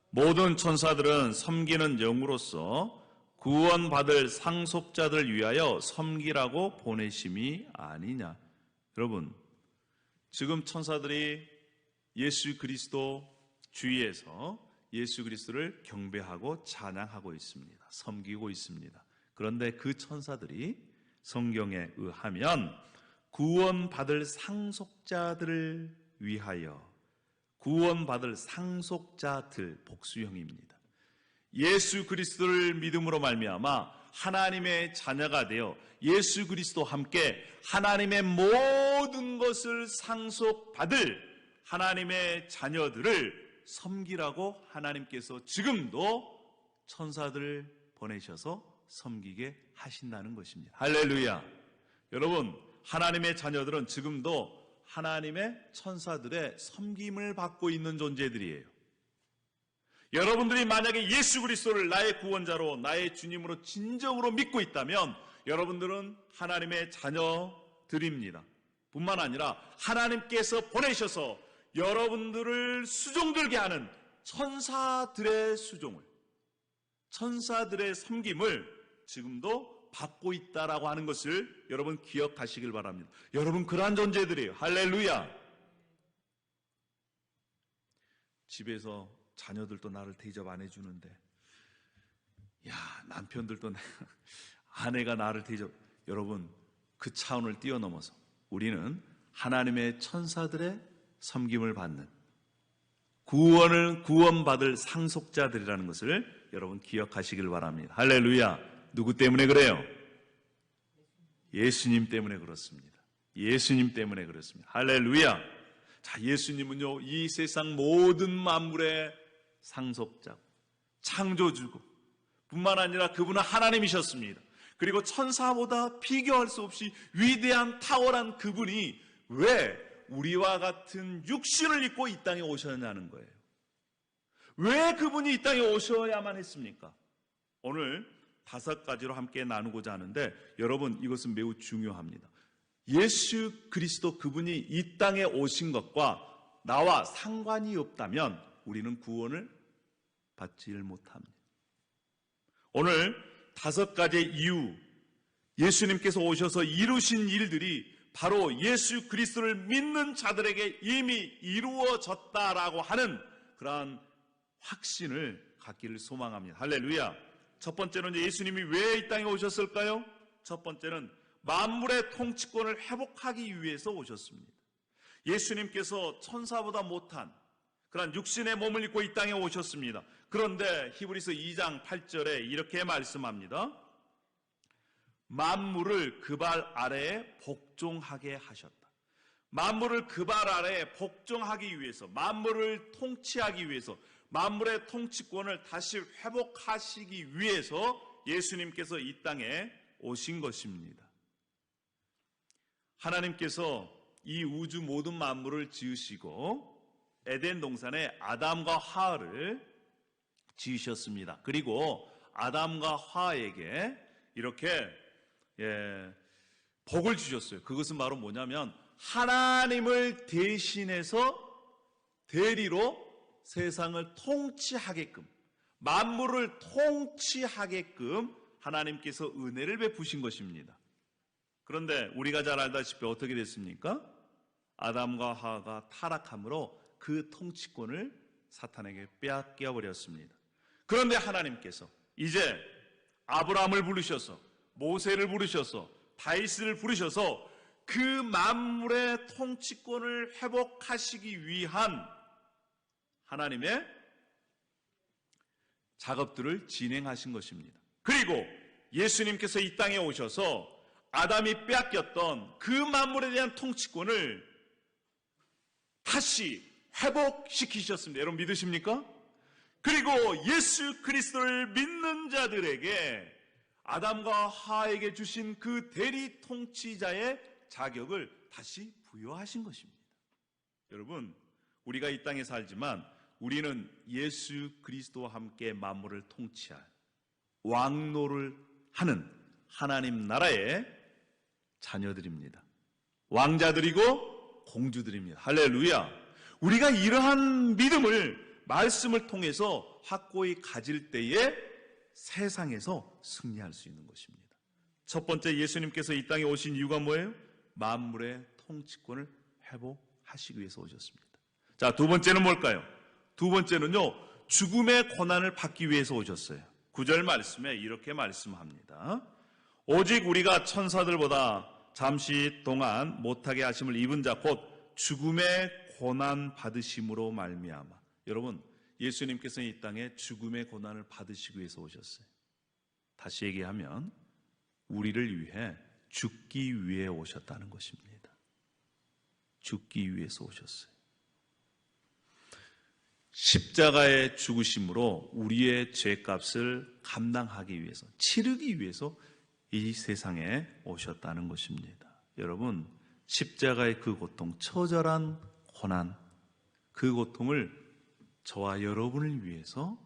모든 천사들은 섬기는 영으로서 구원받을 상속자들 위하여 섬기라고 보내심이 아니냐. 여러분, 지금 천사들이 예수 그리스도 주위에서 예수 그리스도를 경배하고 찬양하고 있습니다. 섬기고 있습니다. 그런데 그 천사들이 성경에 의하면 구원받을 상속자들을 위하여, 구원받을 상속자들, 복수형입니다. 예수 그리스도를 믿음으로 말미암아 하나님의 자녀가 되어 예수 그리스도와 함께 하나님의 모든 것을 상속받을 하나님의 자녀들을 섬기라고 하나님께서 지금도 천사들을 보내셔서 섬기게 하신다는 것입니다. 할렐루야. 여러분, 하나님의 자녀들은 지금도 하나님의 천사들의 섬김을 받고 있는 존재들이에요. 여러분들이 만약에 예수 그리스도를 나의 구원자로, 나의 주님으로 진정으로 믿고 있다면 여러분들은 하나님의 자녀들입니다. 뿐만 아니라 하나님께서 보내셔서 여러분들을 수종들게 하는 천사들의 수종을, 천사들의 섬김을 지금도 받고 있다라고 하는 것을 여러분 기억하시길 바랍니다. 여러분, 그러한 존재들이에요. 할렐루야. 집에서 자녀들도 나를 대접 안 해주는데, 야, 남편들도 아내가 나를 대접, 여러분, 그 차원을 뛰어넘어서 우리는 하나님의 천사들의 섬김을 받는, 구원받을 상속자들이라는 것을 여러분 기억하시길 바랍니다. 할렐루야. 누구 때문에 그래요? 예수님 때문에 그렇습니다. 예수님 때문에 그렇습니다. 할렐루야. 자, 예수님은요, 이 세상 모든 만물의 상속자, 창조주고, 뿐만 아니라 그분은 하나님이셨습니다. 그리고 천사보다 비교할 수 없이 위대한 탁월한 그분이 왜 우리와 같은 육신을 입고 이 땅에 오셨냐는 거예요. 왜 그분이 이 땅에 오셔야만 했습니까? 오늘 5가지로 함께 나누고자 하는데, 여러분, 이것은 매우 중요합니다. 예수 그리스도 그분이 이 땅에 오신 것과 나와 상관이 없다면 우리는 구원을 받지 못합니다. 오늘 5가지의 이유, 예수님께서 오셔서 이루신 일들이 바로 예수 그리스도를 믿는 자들에게 이미 이루어졌다라고 하는 그러한 확신을 갖기를 소망합니다. 할렐루야. 첫 번째는 예수님이 왜 이 땅에 오셨을까요? 첫 번째는 만물의 통치권을 회복하기 위해서 오셨습니다. 예수님께서 천사보다 못한 그런 육신의 몸을 입고 이 땅에 오셨습니다. 그런데 히브리서 2장 8절에 이렇게 말씀합니다. 만물을 그 발 아래에 복종하게 하셨다. 만물을 그 발 아래에 복종하기 위해서, 만물을 통치하기 위해서, 만물의 통치권을 다시 회복하시기 위해서 예수님께서 이 땅에 오신 것입니다. 하나님께서 이 우주 모든 만물을 지으시고 에덴 동산에 아담과 하와를 지으셨습니다. 그리고 아담과 하와에게 이렇게 복을 주셨어요. 그것은 바로 뭐냐면 하나님을 대신해서 대리로 세상을 통치하게끔, 만물을 통치하게끔 하나님께서 은혜를 베푸신 것입니다. 그런데 우리가 잘 알다시피 어떻게 됐습니까? 아담과 하와가 타락함으로 그 통치권을 사탄에게 빼앗겨 버렸습니다. 그런데 하나님께서 이제 아브라함을 부르셔서, 모세를 부르셔서, 다윗을 부르셔서 그 만물의 통치권을 회복하시기 위한 하나님의 작업들을 진행하신 것입니다. 그리고 예수님께서 이 땅에 오셔서 아담이 빼앗겼던 그 만물에 대한 통치권을 다시 회복시키셨습니다. 여러분 믿으십니까? 그리고 예수 그리스도를 믿는 자들에게 아담과 하와에게 주신 그 대리 통치자의 자격을 다시 부여하신 것입니다. 여러분, 우리가 이 땅에 살지만 우리는 예수 그리스도와 함께 만물을 통치할 왕노를 하는 하나님 나라의 자녀들입니다. 왕자들이고 공주들입니다. 할렐루야. 우리가 이러한 믿음을 말씀을 통해서 확고히 가질 때에 세상에서 승리할 수 있는 것입니다. 첫 번째, 예수님께서 이 땅에 오신 이유가 뭐예요? 만물의 통치권을 회복하시기 위해서 오셨습니다. 자, 두 번째는 뭘까요? 두 번째는요, 죽음의 고난을 받기 위해서 오셨어요. 9절 말씀에 이렇게 말씀합니다. 오직 우리가 천사들보다 잠시 동안 못하게 하심을 입은 자 곧 죽음의 고난 받으심으로 말미암아. 여러분, 예수님께서는 이 땅에 죽음의 고난을 받으시기 위해서 오셨어요. 다시 얘기하면 우리를 위해 죽기 위해 오셨다는 것입니다. 죽기 위해서 오셨어요. 십자가의 죽으심으로 우리의 죄값을 감당하기 위해서, 치르기 위해서 이 세상에 오셨다는 것입니다. 여러분, 십자가의 그 고통, 처절한 고난, 그 고통을 저와 여러분을 위해서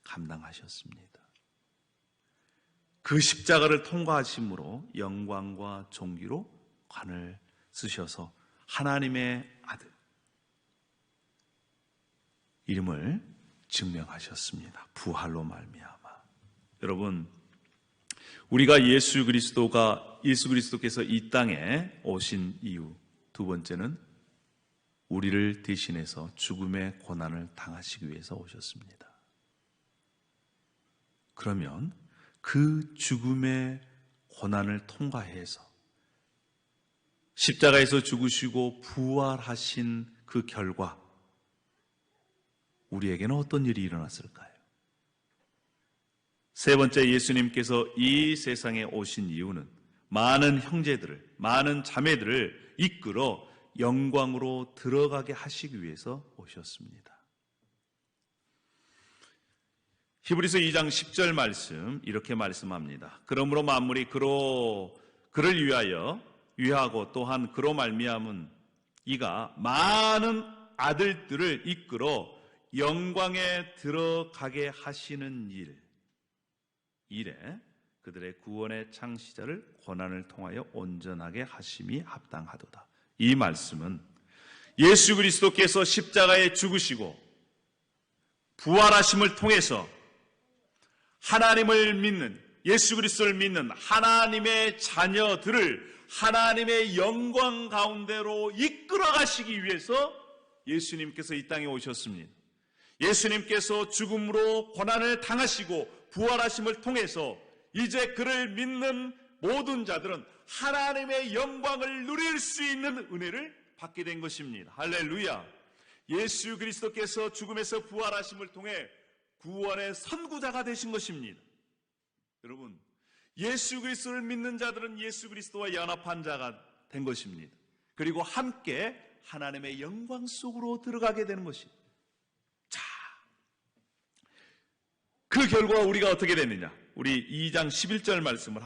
감당하셨습니다. 그 십자가를 통과하심으로 영광과 존귀로 관을 쓰셔서 하나님의 아들 이름을 증명하셨습니다. 부활로 말미암아. 여러분, 우리가 예수 그리스도께서 이 땅에 오신 이유, 두 번째는 우리를 대신해서 죽음의 고난을 당하시기 위해서 오셨습니다. 그러면 그 죽음의 고난을 통과해서 십자가에서 죽으시고 부활하신 그 결과 우리에게는 어떤 일이 일어났을까요? 세 번째, 예수님께서 이 세상에 오신 이유는 많은 형제들을, 많은 자매들을 이끌어 영광으로 들어가게 하시기 위해서 오셨습니다. 히브리서 2장 10절 말씀 이렇게 말씀합니다. 그러므로 만물이 그를 위하고 또한 그로 말미암은 이가 많은 아들들을 이끌어 영광에 들어가게 하시는 일에 그들의 구원의 창시자를 고난을 통하여 온전하게 하심이 합당하도다. 이 말씀은 예수 그리스도께서 십자가에 죽으시고 부활하심을 통해서 하나님을 믿는, 예수 그리스도를 믿는 하나님의 자녀들을 하나님의 영광 가운데로 이끌어 가시기 위해서 예수님께서 이 땅에 오셨습니다. 예수님께서 죽음으로 고난을 당하시고 부활하심을 통해서 이제 그를 믿는 모든 자들은 하나님의 영광을 누릴 수 있는 은혜를 받게 된 것입니다. 할렐루야. 예수 그리스도께서 죽음에서 부활하심을 통해 구원의 선구자가 되신 것입니다. 여러분, 예수 그리스도를 믿는 자들은 예수 그리스도와 연합한 자가 된 것입니다. 그리고 함께 하나님의 영광 속으로 들어가게 되는 것입니다. 자, 그 결과 우리가 어떻게 됐느냐? 우리 2장 11절 말씀을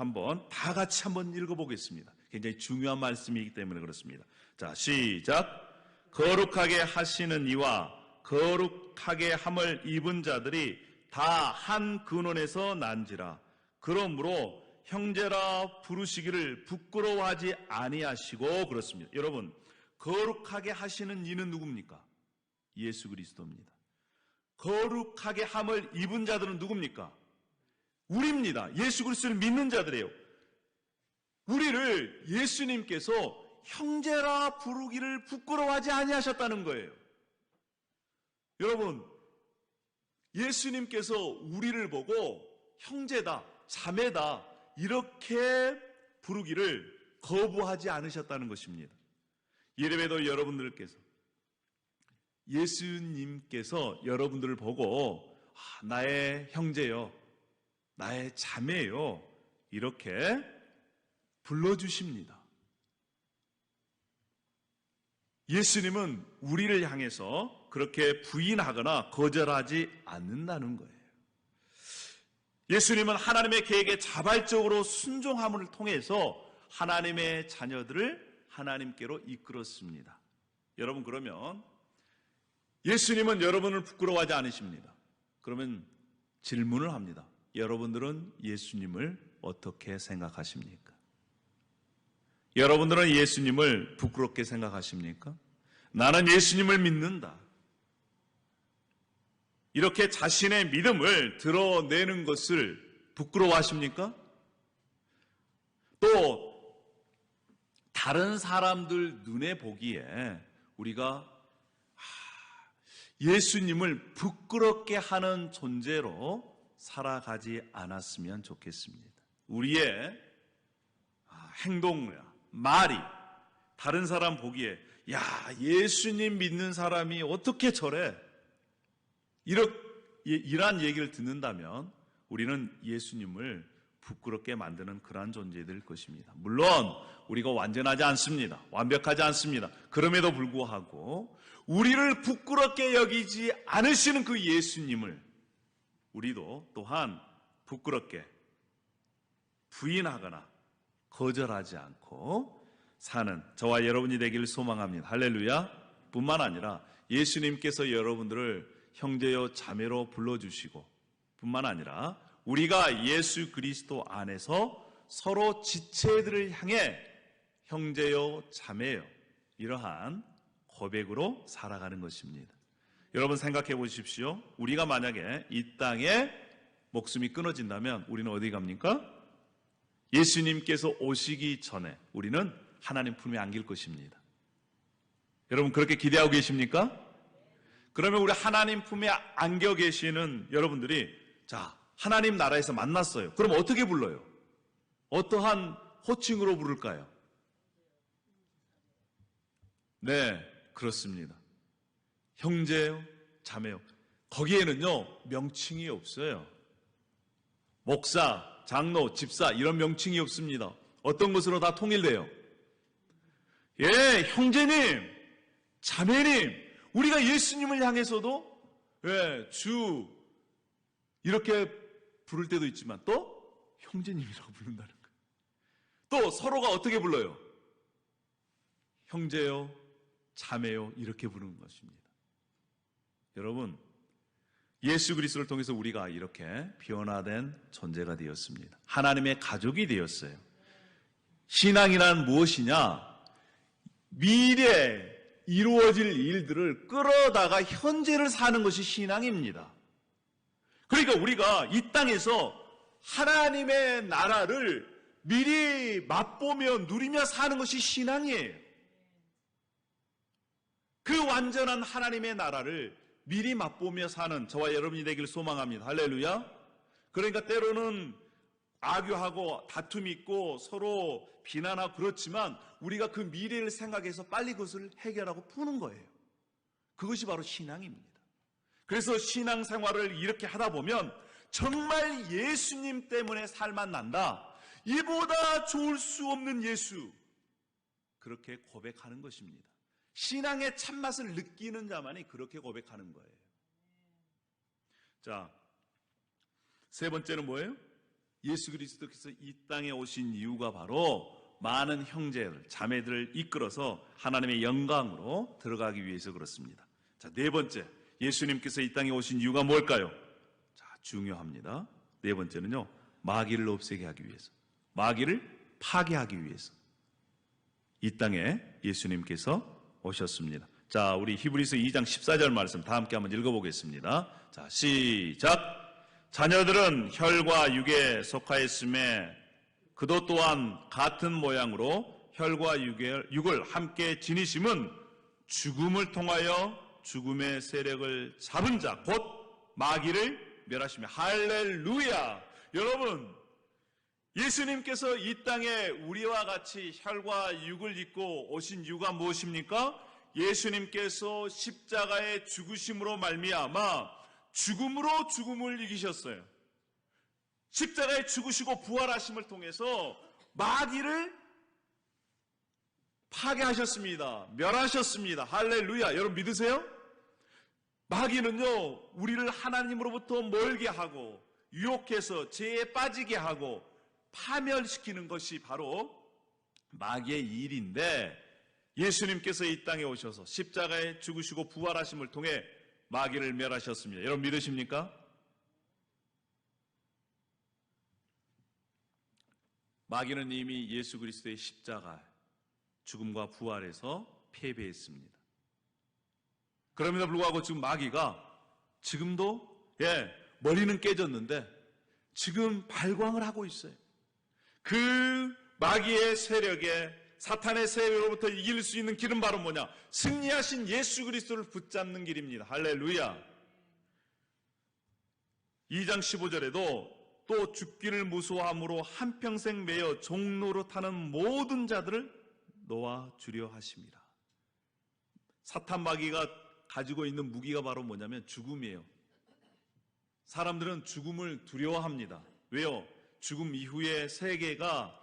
다 같이 한번 읽어보겠습니다. 굉장히 중요한 말씀이기 때문에 그렇습니다. 자, 시작. 거룩하게 하시는 이와 거룩하게 함을 입은 자들이 다 한 근원에서 난지라. 그러므로 형제라 부르시기를 부끄러워하지 아니하시고 그렇습니다. 여러분, 거룩하게 하시는 이는 누굽니까? 예수 그리스도입니다. 거룩하게 함을 입은 자들은 누굽니까? 우리입니다. 예수 그리스도를 믿는 자들이에요. 우리를 예수님께서 형제라 부르기를 부끄러워하지 아니하셨다는 거예요. 여러분, 예수님께서 우리를 보고 형제다, 자매다 이렇게 부르기를 거부하지 않으셨다는 것입니다. 예배도 여러분들께서 예수님께서 여러분들을 보고 나의 형제요, 나의 자매요 이렇게 불러주십니다. 예수님은 우리를 향해서 그렇게 부인하거나 거절하지 않는다는 거예요. 예수님은 하나님의 계획에 자발적으로 순종함을 통해서 하나님의 자녀들을 하나님께로 이끌었습니다. 여러분, 그러면 예수님은 여러분을 부끄러워하지 않으십니다. 그러면 질문을 합니다. 여러분들은 예수님을 어떻게 생각하십니까? 여러분들은 예수님을 부끄럽게 생각하십니까? 나는 예수님을 믿는다. 이렇게 자신의 믿음을 드러내는 것을 부끄러워하십니까? 또 다른 사람들 눈에 보기에 우리가 예수님을 부끄럽게 하는 존재로 살아가지 않았으면 좋겠습니다. 우리의 행동이나 말이 다른 사람 보기에 야, 예수님 믿는 사람이 어떻게 저래? 이러한 얘기를 듣는다면 우리는 예수님을 부끄럽게 만드는 그러한 존재들 것입니다. 물론 우리가 완전하지 않습니다. 완벽하지 않습니다. 그럼에도 불구하고 우리를 부끄럽게 여기지 않으시는 그 예수님을 우리도 또한 부끄럽게 부인하거나 거절하지 않고 사는 저와 여러분이 되기를 소망합니다. 할렐루야. 뿐만 아니라 예수님께서 여러분들을 형제요 자매로 불러주시고 뿐만 아니라 우리가 예수 그리스도 안에서 서로 지체들을 향해 형제요 자매요 이러한 고백으로 살아가는 것입니다. 여러분 생각해 보십시오. 우리가 만약에 이 땅에 목숨이 끊어진다면 우리는 어디 갑니까? 예수님께서 오시기 전에 우리는 하나님 품에 안길 것입니다. 여러분 그렇게 기대하고 계십니까? 그러면 우리 하나님 품에 안겨 계시는 여러분들이 자, 하나님 나라에서 만났어요. 그럼 어떻게 불러요? 어떠한 호칭으로 부를까요? 네, 그렇습니다. 형제요, 자매요. 거기에는요, 명칭이 없어요. 목사, 장로, 집사 이런 명칭이 없습니다. 어떤 것으로 다 통일돼요? 예, 형제님, 자매님. 우리가 예수님을 향해서도 주 이렇게 부를 때도 있지만 또 형제님이라고 부른다는 거예요. 또 서로가 어떻게 불러요? 형제요, 자매요 이렇게 부르는 것입니다. 여러분, 예수 그리스도를 통해서 우리가 이렇게 변화된 존재가 되었습니다. 하나님의 가족이 되었어요. 신앙이란 무엇이냐? 미래에 이루어질 일들을 끌어다가 현재를 사는 것이 신앙입니다. 그러니까 우리가 이 땅에서 하나님의 나라를 미리 맛보며 누리며 사는 것이 신앙이에요. 그 완전한 하나님의 나라를 미리 맛보며 사는 저와 여러분이 되기를 소망합니다. 할렐루야. 그러니까 때로는 악유하고 다툼이 있고 서로 비난하고 그렇지만 우리가 그 미래를 생각해서 빨리 그것을 해결하고 푸는 거예요. 그것이 바로 신앙입니다. 그래서 신앙생활을 이렇게 하다 보면 정말 예수님 때문에 살만 난다. 이보다 좋을 수 없는 예수. 그렇게 고백하는 것입니다. 신앙의 참맛을 느끼는 자만이 그렇게 고백하는 거예요. 자, 세 번째는 뭐예요? 예수 그리스도께서 이 땅에 오신 이유가 바로 많은 형제들, 자매들을 이끌어서 하나님의 영광으로 들어가기 위해서 그렇습니다. 자, 네 번째, 예수님께서 이 땅에 오신 이유가 뭘까요? 자, 중요합니다. 네 번째는요, 마귀를 없애게 하기 위해서, 마귀를 파괴하기 위해서 이 땅에 예수님께서 오셨습니다. 자, 우리 히브리서 2장 14절 말씀 다 함께 한번 읽어보겠습니다. 자, 시작. 자녀들은 혈과 육에 속하였음에 그도 또한 같은 모양으로 혈과 육을 함께 지니심은 죽음을 통하여 죽음의 세력을 잡은 자, 곧 마귀를 멸하시며. 할렐루야! 여러분, 예수님께서 이 땅에 우리와 같이 혈과 육을 입고 오신 이유가 무엇입니까? 예수님께서 십자가의 죽으심으로 말미암아 죽음으로 죽음을 이기셨어요. 십자가에 죽으시고 부활하심을 통해서 마귀를 파괴하셨습니다. 멸하셨습니다. 할렐루야. 여러분 믿으세요? 마귀는요, 우리를 하나님으로부터 멀게 하고 유혹해서 죄에 빠지게 하고 파멸시키는 것이 바로 마귀의 일인데, 예수님께서 이 땅에 오셔서 십자가에 죽으시고 부활하심을 통해 마귀를 멸하셨습니다. 여러분 믿으십니까? 마귀는 이미 예수 그리스도의 십자가 죽음과 부활에서 패배했습니다. 그럼에도 불구하고 지금 마귀가 지금도 머리는 깨졌는데 지금 발광을 하고 있어요. 그 마귀의 세력에, 사탄의 세력으로부터 이길 수 있는 길은 바로 뭐냐? 승리하신 예수 그리스도를 붙잡는 길입니다. 할렐루야. 2장 15절에도 또 죽기를 무서워함으로 한평생 매여 종로로 타는 모든 자들을 놓아주려 하심이라. 사탄 마귀가 가지고 있는 무기가 바로 뭐냐면 죽음이에요. 사람들은 죽음을 두려워합니다. 왜요? 죽음 이후의 세계가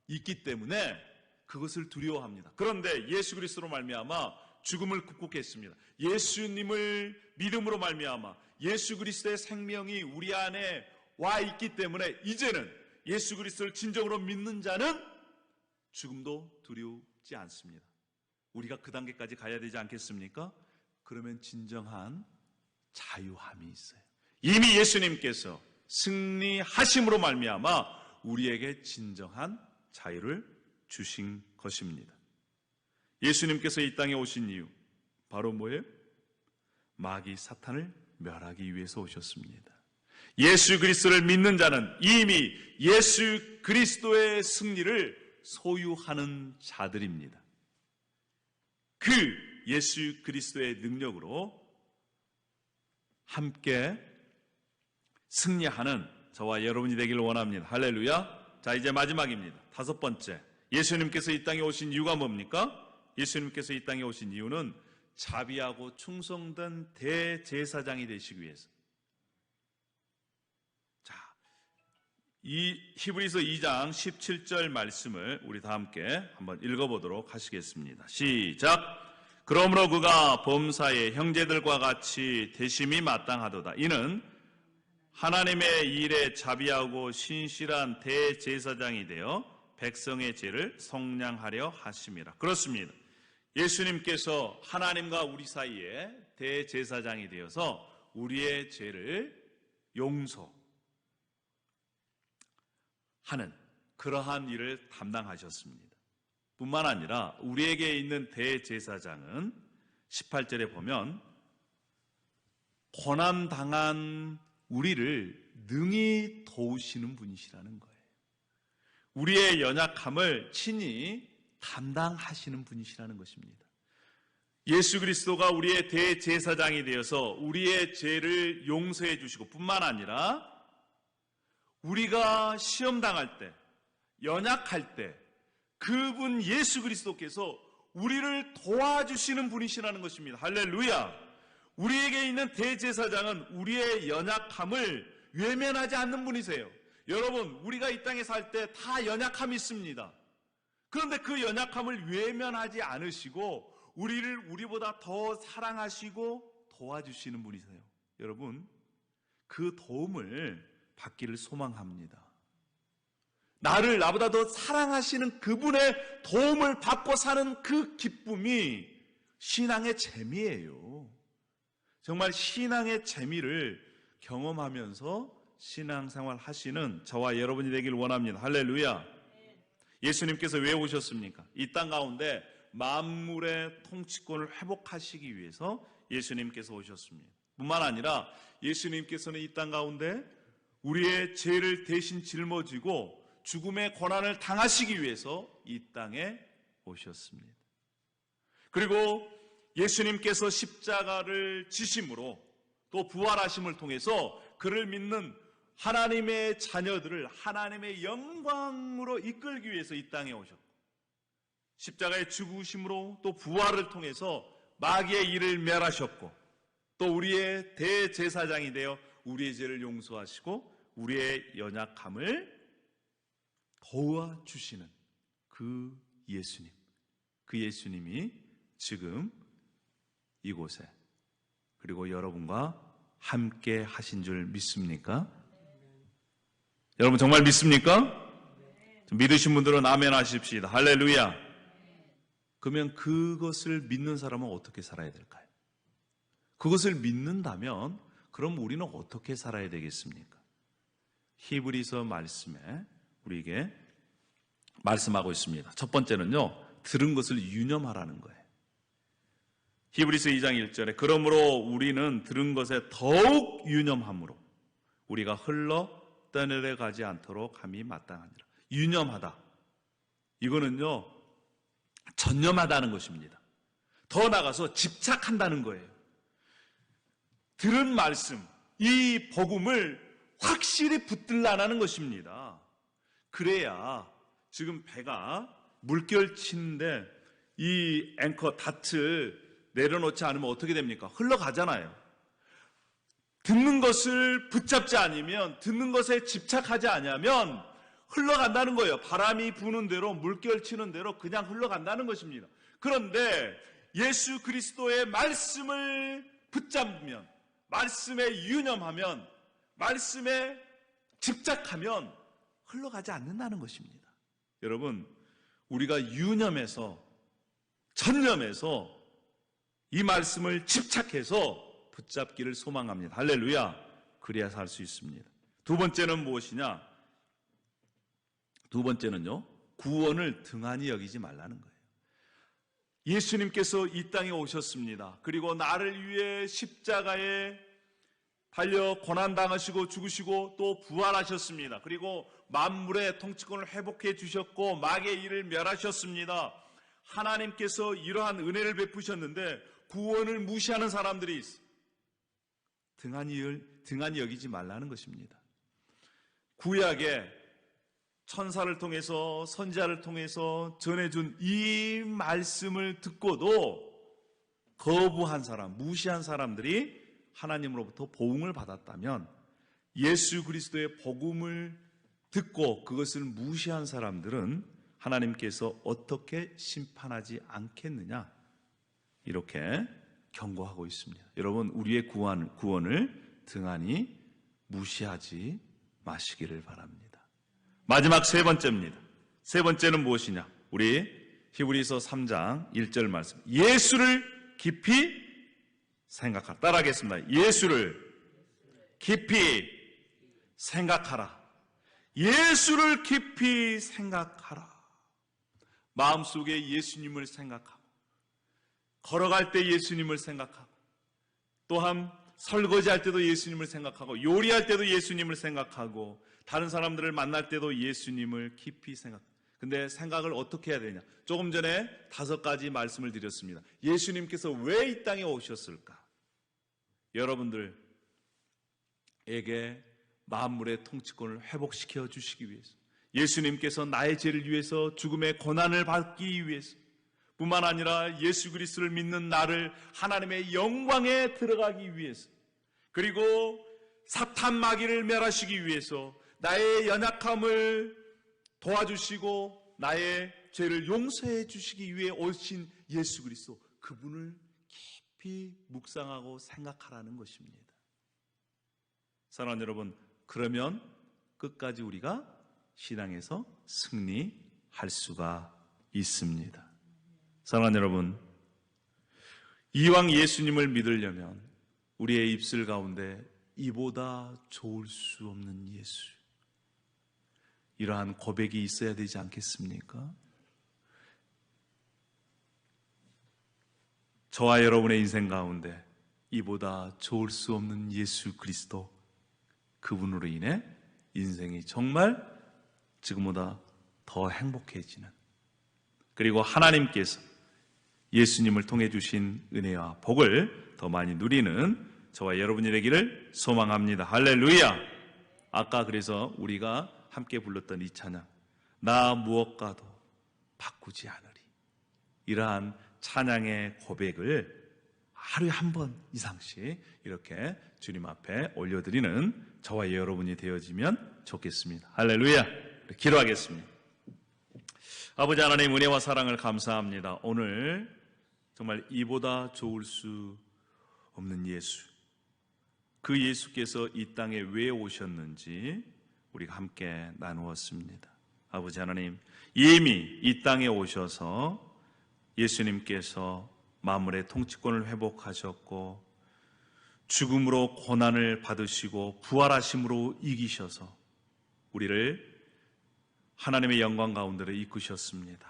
있기 때문에 그것을 두려워합니다. 그런데 예수 그리스도로 말미암아 죽음을 극복했습니다. 예수님을 믿음으로 말미암아 예수 그리스도의 생명이 우리 안에 와 있기 때문에 이제는 예수 그리스도를 진정으로 믿는 자는 죽음도 두렵지 않습니다. 우리가 그 단계까지 가야 되지 않겠습니까? 그러면 진정한 자유함이 있어요. 이미 예수님께서 승리하심으로 말미암아 우리에게 진정한 자유를 주신 것입니다. 예수님께서 이 땅에 오신 이유 바로 뭐예요? 마귀 사탄을 멸하기 위해서 오셨습니다. 예수 그리스도를 믿는 자는 이미 예수 그리스도의 승리를 소유하는 자들입니다. 그 예수 그리스도의 능력으로 함께 승리하는 저와 여러분이 되기를 원합니다. 할렐루야. 자, 이제 마지막입니다. 다섯 번째, 예수님께서 이 땅에 오신 이유가 뭡니까? 예수님께서 이 땅에 오신 이유는 자비하고 충성된 대제사장이 되시기 위해서. 자, 이 히브리서 2장 17절 말씀을 우리 다 함께 한번 읽어보도록 하시겠습니다. 시작. 그러므로 그가 범사의 형제들과 같이 대심이 마땅하도다. 이는 하나님의 일에 자비하고 신실한 대제사장이 되어 백성의 죄를 속량하려 하심이라. 그렇습니다. 예수님께서 하나님과 우리 사이에 대제사장이 되어서 우리의 죄를 용서하는 그러한 일을 담당하셨습니다. 뿐만 아니라 우리에게 있는 대제사장은 18절에 보면 고난당한 우리를 능히 도우시는 분이시라는 거예요. 우리의 연약함을 친히 담당하시는 분이시라는 것입니다. 예수 그리스도가 우리의 대제사장이 되어서 우리의 죄를 용서해 주시고 뿐만 아니라 우리가 시험당할 때, 연약할 때 그분 예수 그리스도께서 우리를 도와주시는 분이시라는 것입니다. 할렐루야. 우리에게 있는 대제사장은 우리의 연약함을 외면하지 않는 분이세요. 여러분, 우리가 이 땅에 살 때 다 연약함이 있습니다. 그런데 그 연약함을 외면하지 않으시고 우리를 우리보다 더 사랑하시고 도와주시는 분이세요. 여러분, 그 도움을 받기를 소망합니다. 나를 나보다 더 사랑하시는 그분의 도움을 받고 사는 그 기쁨이 신앙의 재미예요. 정말 신앙의 재미를 경험하면서 신앙생활 하시는 저와 여러분이 되길 원합니다. 할렐루야. 예수님께서 왜 오셨습니까? 이 땅 가운데 만물의 통치권을 회복하시기 위해서 예수님께서 오셨습니다. 뿐만 아니라 예수님께서는 이 땅 가운데 우리의 죄를 대신 짊어지고 죽음의 고난을 당하시기 위해서 이 땅에 오셨습니다. 그리고 예수님께서 십자가를 지심으로 또 부활하심을 통해서 그를 믿는 하나님의 자녀들을 하나님의 영광으로 이끌기 위해서 이 땅에 오셨고, 십자가의 죽으심으로 또 부활을 통해서 마귀의 일을 멸하셨고, 또 우리의 대제사장이 되어 우리의 죄를 용서하시고 우리의 연약함을 도와주시는 그 예수님, 그 예수님이 지금 이곳에 그리고 여러분과 함께 하신 줄 믿습니까? 여러분 정말 믿습니까? 믿으신 분들은 아멘 하십시다. 할렐루야. 그러면 그것을 믿는 사람은 어떻게 살아야 될까요? 그것을 믿는다면 그럼 우리는 어떻게 살아야 되겠습니까? 히브리서 말씀에 우리에게 말씀하고 있습니다. 첫 번째는요, 들은 것을 유념하라는 거예요. 히브리서 2장 1절에 그러므로 우리는 들은 것에 더욱 유념함으로 우리가 흘러 떠내려 가지 않도록 함이 마땅하니라. 유념하다. 이거는요, 전념하다는 것입니다. 더 나아가서 집착한다는 거예요. 들은 말씀, 이 복음을 확실히 붙들라는 것입니다. 그래야 지금 배가 물결 치는데 이 앵커 닷을 내려놓지 않으면 어떻게 됩니까? 흘러가잖아요. 듣는 것을 붙잡지 않으면, 듣는 것에 집착하지 않으면 흘러간다는 거예요. 바람이 부는 대로, 물결 치는 대로 그냥 흘러간다는 것입니다. 그런데 예수 그리스도의 말씀을 붙잡으면, 말씀에 유념하면, 말씀에 집착하면 흘러가지 않는다는 것입니다. 여러분, 우리가 유념해서, 전념해서 이 말씀을 집착해서 붙잡기를 소망합니다. 할렐루야. 그래야 살 수 있습니다. 두 번째는 무엇이냐? 두 번째는요, 구원을 등한히 여기지 말라는 거예요. 예수님께서 이 땅에 오셨습니다. 그리고 나를 위해 십자가에 달려 고난당하시고 죽으시고 또 부활하셨습니다. 그리고 만물의 통치권을 회복해 주셨고 마귀의 일을 멸하셨습니다. 하나님께서 이러한 은혜를 베푸셨는데 구원을 무시하는 사람들이 있어요. 등한히 여기지 말라는 것입니다. 구약에 천사를 통해서 선지자를 통해서 전해준 이 말씀을 듣고도 거부한 사람, 무시한 사람들이 하나님으로부터 보응을 받았다면 예수 그리스도의 복음을 듣고 그것을 무시한 사람들은 하나님께서 어떻게 심판하지 않겠느냐, 이렇게 경고하고 있습니다. 여러분, 우리의 구원을 등한히 무시하지 마시기를 바랍니다. 마지막 세 번째입니다. 세 번째는 무엇이냐? 우리 히브리서 3장 1절 말씀. 예수를 깊이 생각하라. 따라하겠습니다. 예수를 깊이 생각하라. 예수를 깊이 생각하라. 마음속에 예수님을 생각하고, 걸어갈 때 예수님을 생각하고, 또한 설거지할 때도 예수님을 생각하고, 요리할 때도 예수님을 생각하고, 다른 사람들을 만날 때도 예수님을 깊이 생각합니다. 근데 생각을 어떻게 해야 되냐? 조금 전에 5가지 말씀을 드렸습니다. 예수님께서 왜 이 땅에 오셨을까? 여러분들에게 만물의 통치권을 회복시켜 주시기 위해서, 예수님께서 나의 죄를 위해서 죽음의 고난을 받기 위해서, 뿐만 아니라 예수 그리스도를 믿는 나를 하나님의 영광에 들어가기 위해서, 그리고 사탄 마귀를 멸하시기 위해서 나의 연약함을 도와주시고 나의 죄를 용서해 주시기 위해 오신 예수 그리스도, 그분을 깊이 묵상하고 생각하라는 것입니다. 사랑하는 여러분, 그러면 끝까지 우리가 신앙에서 승리할 수가 있습니다. 사랑하는 여러분, 이왕 예수님을 믿으려면 우리의 입술 가운데 이보다 좋을 수 없는 예수, 이러한 고백이 있어야 되지 않겠습니까? 저와 여러분의 인생 가운데 이보다 좋을 수 없는 예수 그리스도, 그분으로 인해 인생이 정말 지금보다 더 행복해지는, 그리고 하나님께서 예수님을 통해 주신 은혜와 복을 더 많이 누리는 저와 여러분이 되기를 소망합니다. 할렐루야! 아까 그래서 우리가 함께 불렀던 이 찬양, 나 무엇과도 바꾸지 않으리, 이러한 찬양의 고백을 하루에 한 번 이상씩 이렇게 주님 앞에 올려드리는 저와 여러분이 되어지면 좋겠습니다. 할렐루야! 기도하겠습니다. 아버지 하나님, 은혜와 사랑을 감사합니다. 오늘 정말 이보다 좋을 수 없는 예수, 그 예수께서 이 땅에 왜 오셨는지 우리가 함께 나누었습니다. 아버지 하나님, 이미 이 땅에 오셔서 예수님께서 만물의 통치권을 회복하셨고 죽음으로 고난을 받으시고 부활하심으로 이기셔서 우리를 하나님의 영광 가운데로 이끄셨습니다.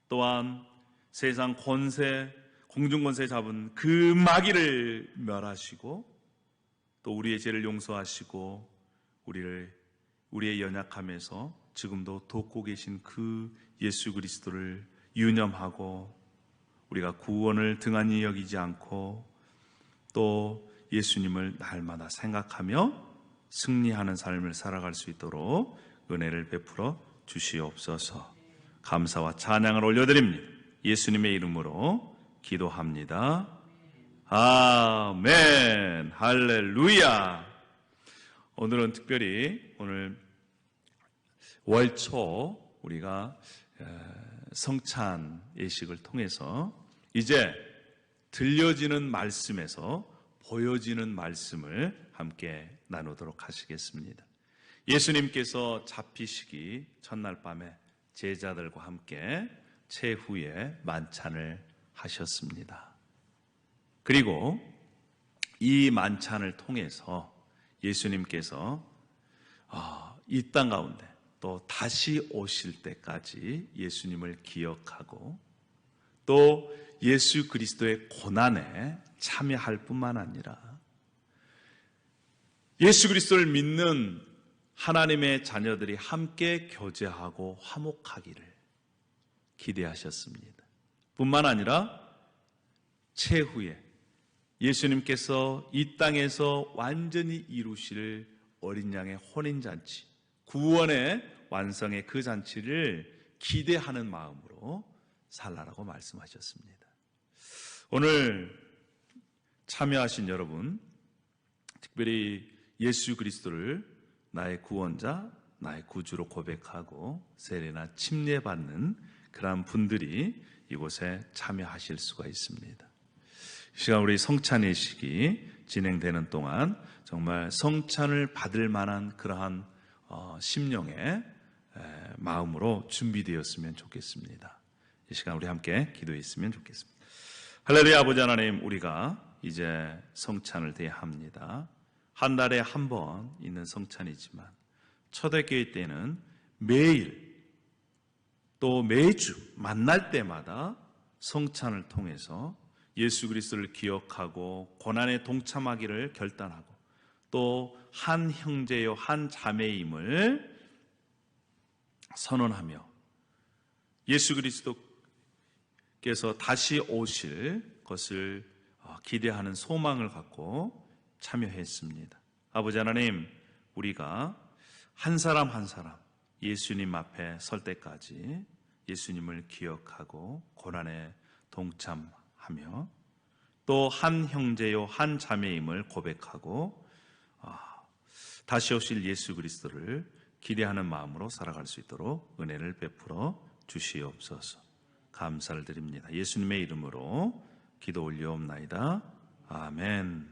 또한 세상 권세, 공중권세 잡은 그 마귀를 멸하시고 또 우리의 죄를 용서하시고 우리의 연약함에서 지금도 돕고 계신 그 예수 그리스도를 유념하고 우리가 구원을 등한히 여기지 않고 또 예수님을 날마다 생각하며 승리하는 삶을 살아갈 수 있도록 은혜를 베풀어 주시옵소서. 감사와 찬양을 올려드립니다. 예수님의 이름으로 기도합니다. 아멘. 할렐루야. 오늘은 특별히 오늘 월초 우리가 성찬 예식을 통해서 이제 들려지는 말씀에서 보여지는 말씀을 함께 나누도록 하시겠습니다. 예수님께서 잡히시기 첫날 밤에 제자들과 함께 최후의 만찬을 하셨습니다. 그리고 이 만찬을 통해서 예수님께서 이 땅 가운데 또 다시 오실 때까지 예수님을 기억하고 또 예수 그리스도의 고난에 참여할 뿐만 아니라 예수 그리스도를 믿는 하나님의 자녀들이 함께 교제하고 화목하기를 기대하셨습니다. 뿐만 아니라 최후에 예수님께서 이 땅에서 완전히 이루실 어린 양의 혼인잔치, 구원의 완성의 그 잔치를 기대하는 마음으로 살라라고 말씀하셨습니다. 오늘 참여하신 여러분, 특별히 예수 그리스도를 나의 구원자, 나의 구주로 고백하고 세례나 침례받는 그러한 분들이 이곳에 참여하실 수가 있습니다. 이 시간 우리 성찬 예식이 진행되는 동안 정말 성찬을 받을 만한 그러한 심령의 마음으로 준비되었으면 좋겠습니다. 이 시간 우리 함께 기도했으면 좋겠습니다. 할렐루야. 아버지 하나님, 우리가 이제 성찬을 대합니다. 한 달에 한 번 있는 성찬이지만 초대교회 때는 매일 또 매주 만날 때마다 성찬을 통해서 예수 그리스도를 기억하고 고난에 동참하기를 결단하고 또 한 형제요 한 자매임을 선언하며 예수 그리스도께서 다시 오실 것을 기대하는 소망을 갖고 참여했습니다. 아버지 하나님, 우리가 한 사람 한 사람 예수님 앞에 설 때까지 예수님을 기억하고 고난에 동참하며 또 한 형제요 한 자매임을 고백하고 다시 오실 예수 그리스도를 기대하는 마음으로 살아갈 수 있도록 은혜를 베풀어 주시옵소서. 감사를 드립니다. 예수님의 이름으로 기도 올려옵나이다. 아멘.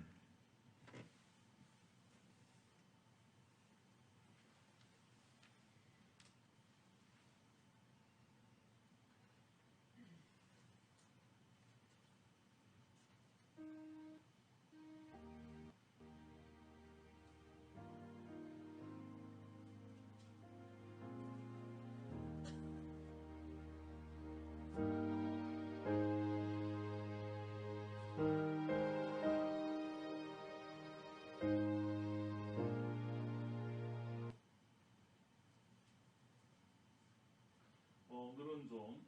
오늘은 좀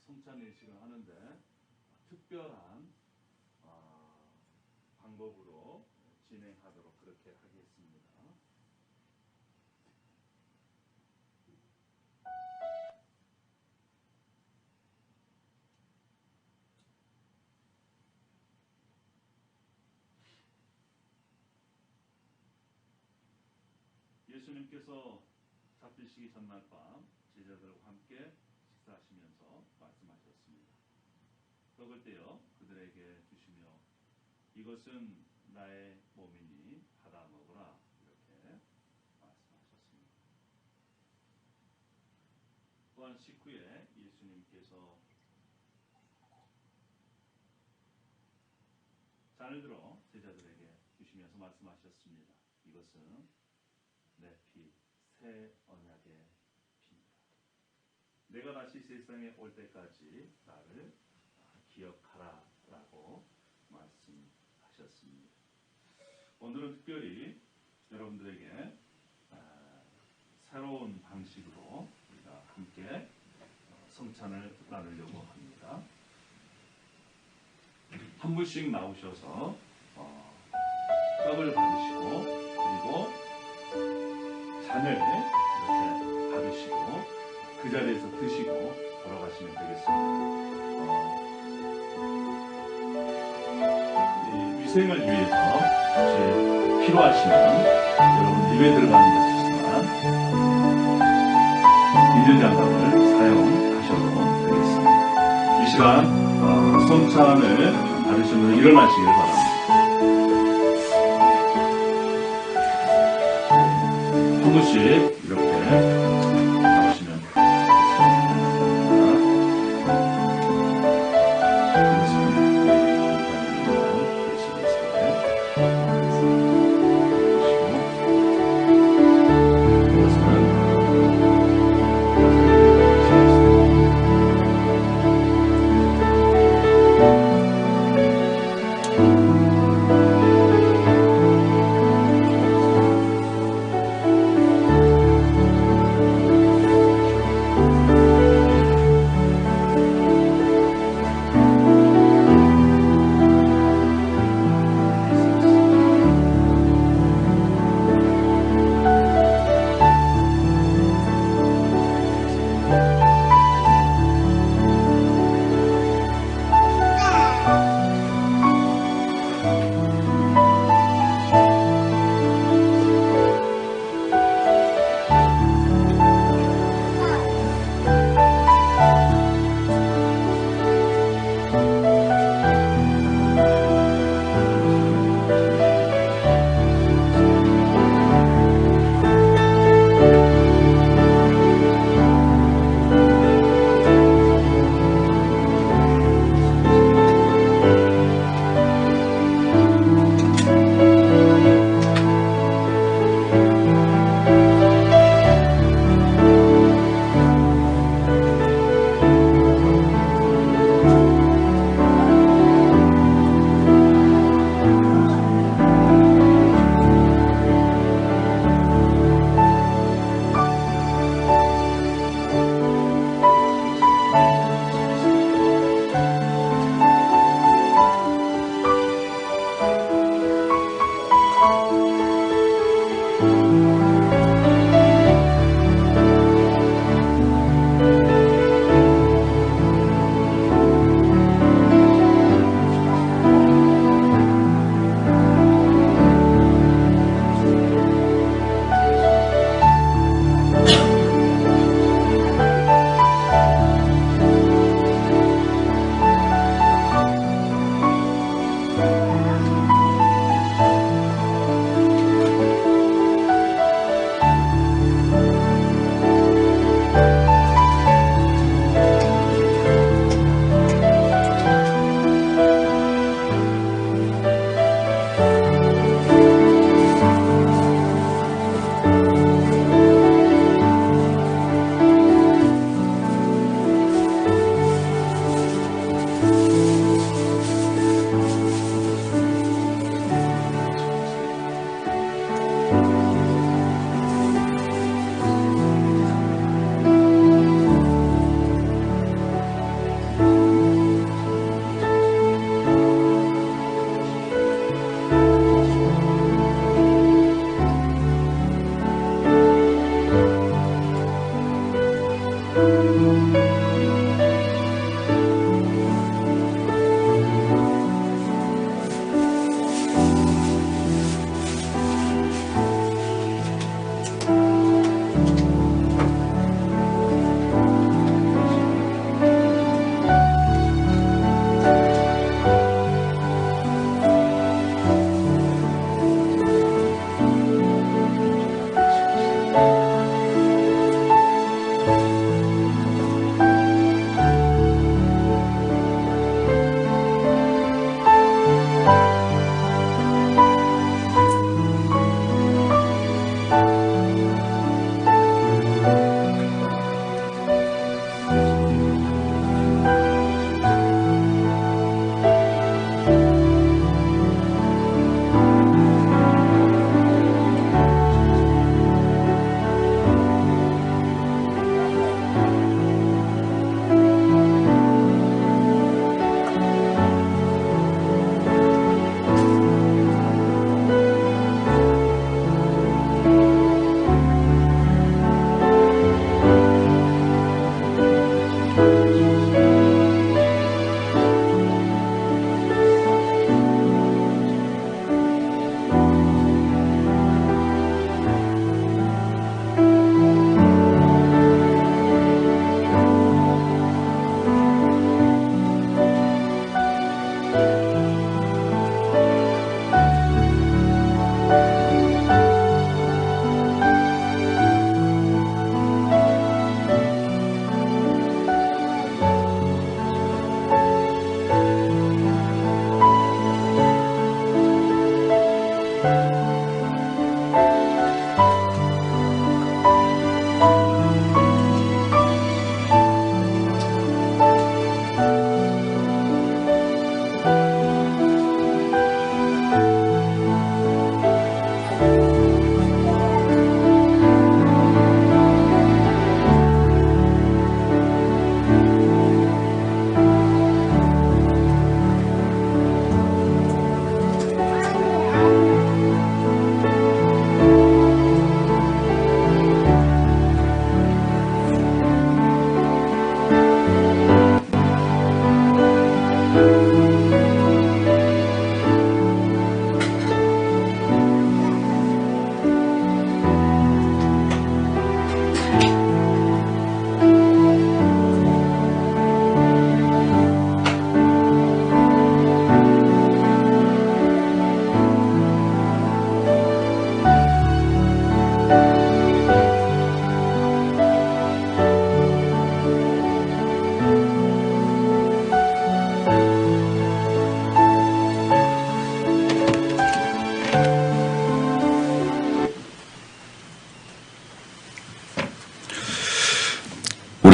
성찬 예식을 하는데 특별한 방법으로 진행하도록 그렇게 하겠습니다. 예수님께서 잡히시기 전날 밤 제자들과 함께 식사하시면서 말씀하셨습니다. 떡을 떼어 그들에게 주시며 이것은 나의 몸이니 받아 먹으라 이렇게 말씀하셨습니다. 또한 식후에 예수님께서 잔을 들어 제자들에게 주시면서 말씀하셨습니다. 이것은 내 피, 새 언약의 피입니다. 내가 다시 세상에 올 때까지 나를 기억하라 라고 말씀하셨습니다. 오늘은 특별히 여러분들에게 새로운 방식으로 우리가 함께 성찬을 나누려고 합니다. 한 분씩 나오셔서 떡을 받으시고 그리고 잔을 이렇게 받으시고 그 자리에서 드시고 돌아가시면 되겠습니다. 이 위생을 위해서 혹시 필요하시면 여러분 입에 들어가는 것이지만 비닐장갑을 사용하셔도 되겠습니다. 이 시간 성찬을 받으시면 일어나시길 바랍니다. 한 분씩 이렇게 나오시면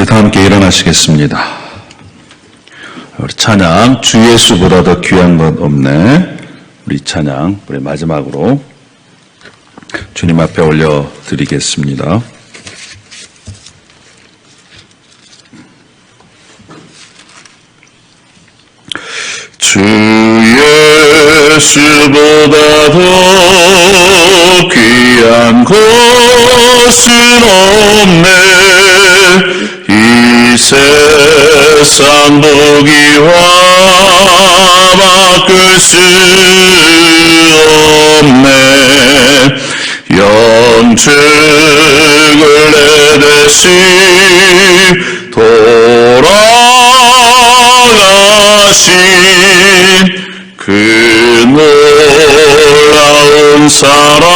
다 함께 일어나시겠습니다. 우리 찬양 주 예수보다 더 귀한 것 없네. 우리 찬양 우리 마지막으로 주님 앞에 올려드리겠습니다. 주 예수보다 더 귀한 것은 없네. 이 세상 보기와 바꿀 수 없네. 영축을 내대신 돌아가신 그 놀라운 사랑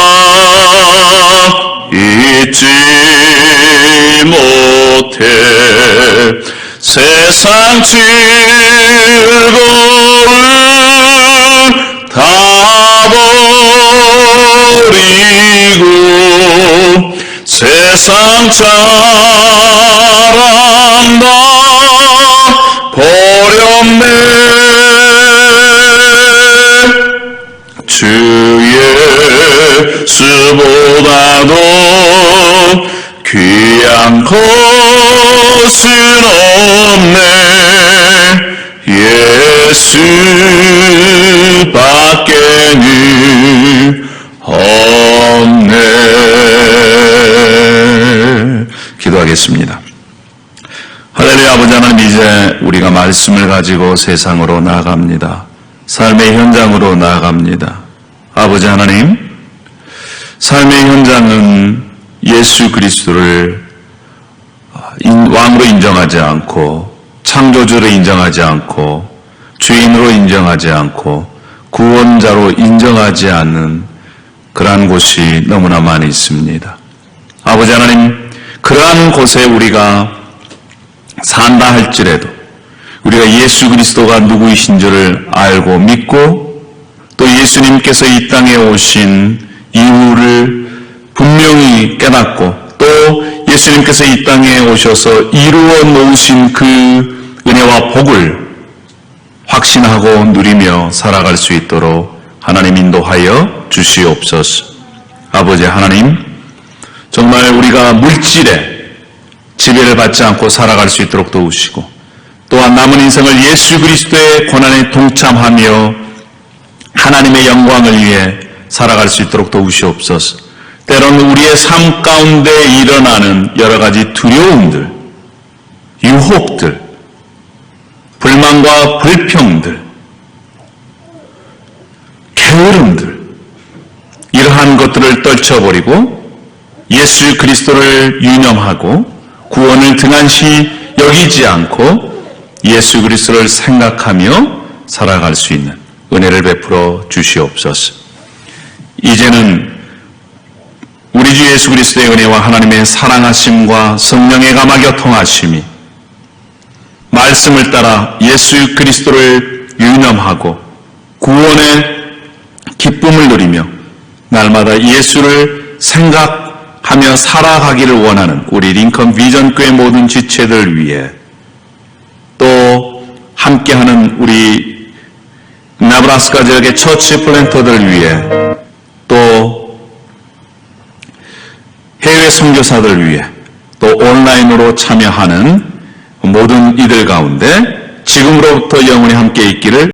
잊지 못해. 세상 즐거움 다 버리고 세상 자랑 다 버렸네. 주 예수보다도 귀한 것은 없네. 예수밖에는 없네. 기도하겠습니다. 할렐루야. 아버지 하나님, 이제 우리가 말씀을 가지고 세상으로 나아갑니다. 삶의 현장으로 나아갑니다. 아버지 하나님, 삶의 현장은 예수 그리스도를 왕으로 인정하지 않고, 창조주로 인정하지 않고, 주인으로 인정하지 않고, 구원자로 인정하지 않는 그러한 곳이 너무나 많이 있습니다. 아버지 하나님, 그러한 곳에 우리가 산다 할지라도 우리가 예수 그리스도가 누구이신 줄을 알고 믿고, 또 예수님께서 이 땅에 오신 이유를 분명히 깨닫고, 또 예수님께서 이 땅에 오셔서 이루어 놓으신 그 은혜와 복을 확신하고 누리며 살아갈 수 있도록 하나님 인도하여 주시옵소서. 아버지 하나님, 정말 우리가 물질에 지배를 받지 않고 살아갈 수 있도록 도우시고, 또한 남은 인생을 예수 그리스도의 고난에 동참하며 하나님의 영광을 위해 살아갈 수 있도록 도우시옵소서. 때로는 우리의 삶 가운데 일어나는 여러 가지 두려움들, 유혹들, 불만과 불평들, 게으름들, 이러한 것들을 떨쳐버리고 예수 그리스도를 유념하고 구원을 등한시 여기지 않고 예수 그리스도를 생각하며 살아갈 수 있는 은혜를 베풀어 주시옵소서. 이제는 우리 주 예수 그리스도의 은혜와 하나님의 사랑하심과 성령의 감화교통하심이 말씀을 따라 예수 그리스도를 유념하고 구원의 기쁨을 누리며 날마다 예수를 생각하며 살아가기를 원하는 우리 링컨 비전교회 모든 지체들 위해, 또 함께하는 우리 네브라스카 지역의 처치 플랜터들 위해, 또 해외 선교사들 위해, 또 온라인으로 참여하는 모든 이들 가운데 지금으로부터 영원히 함께 있기를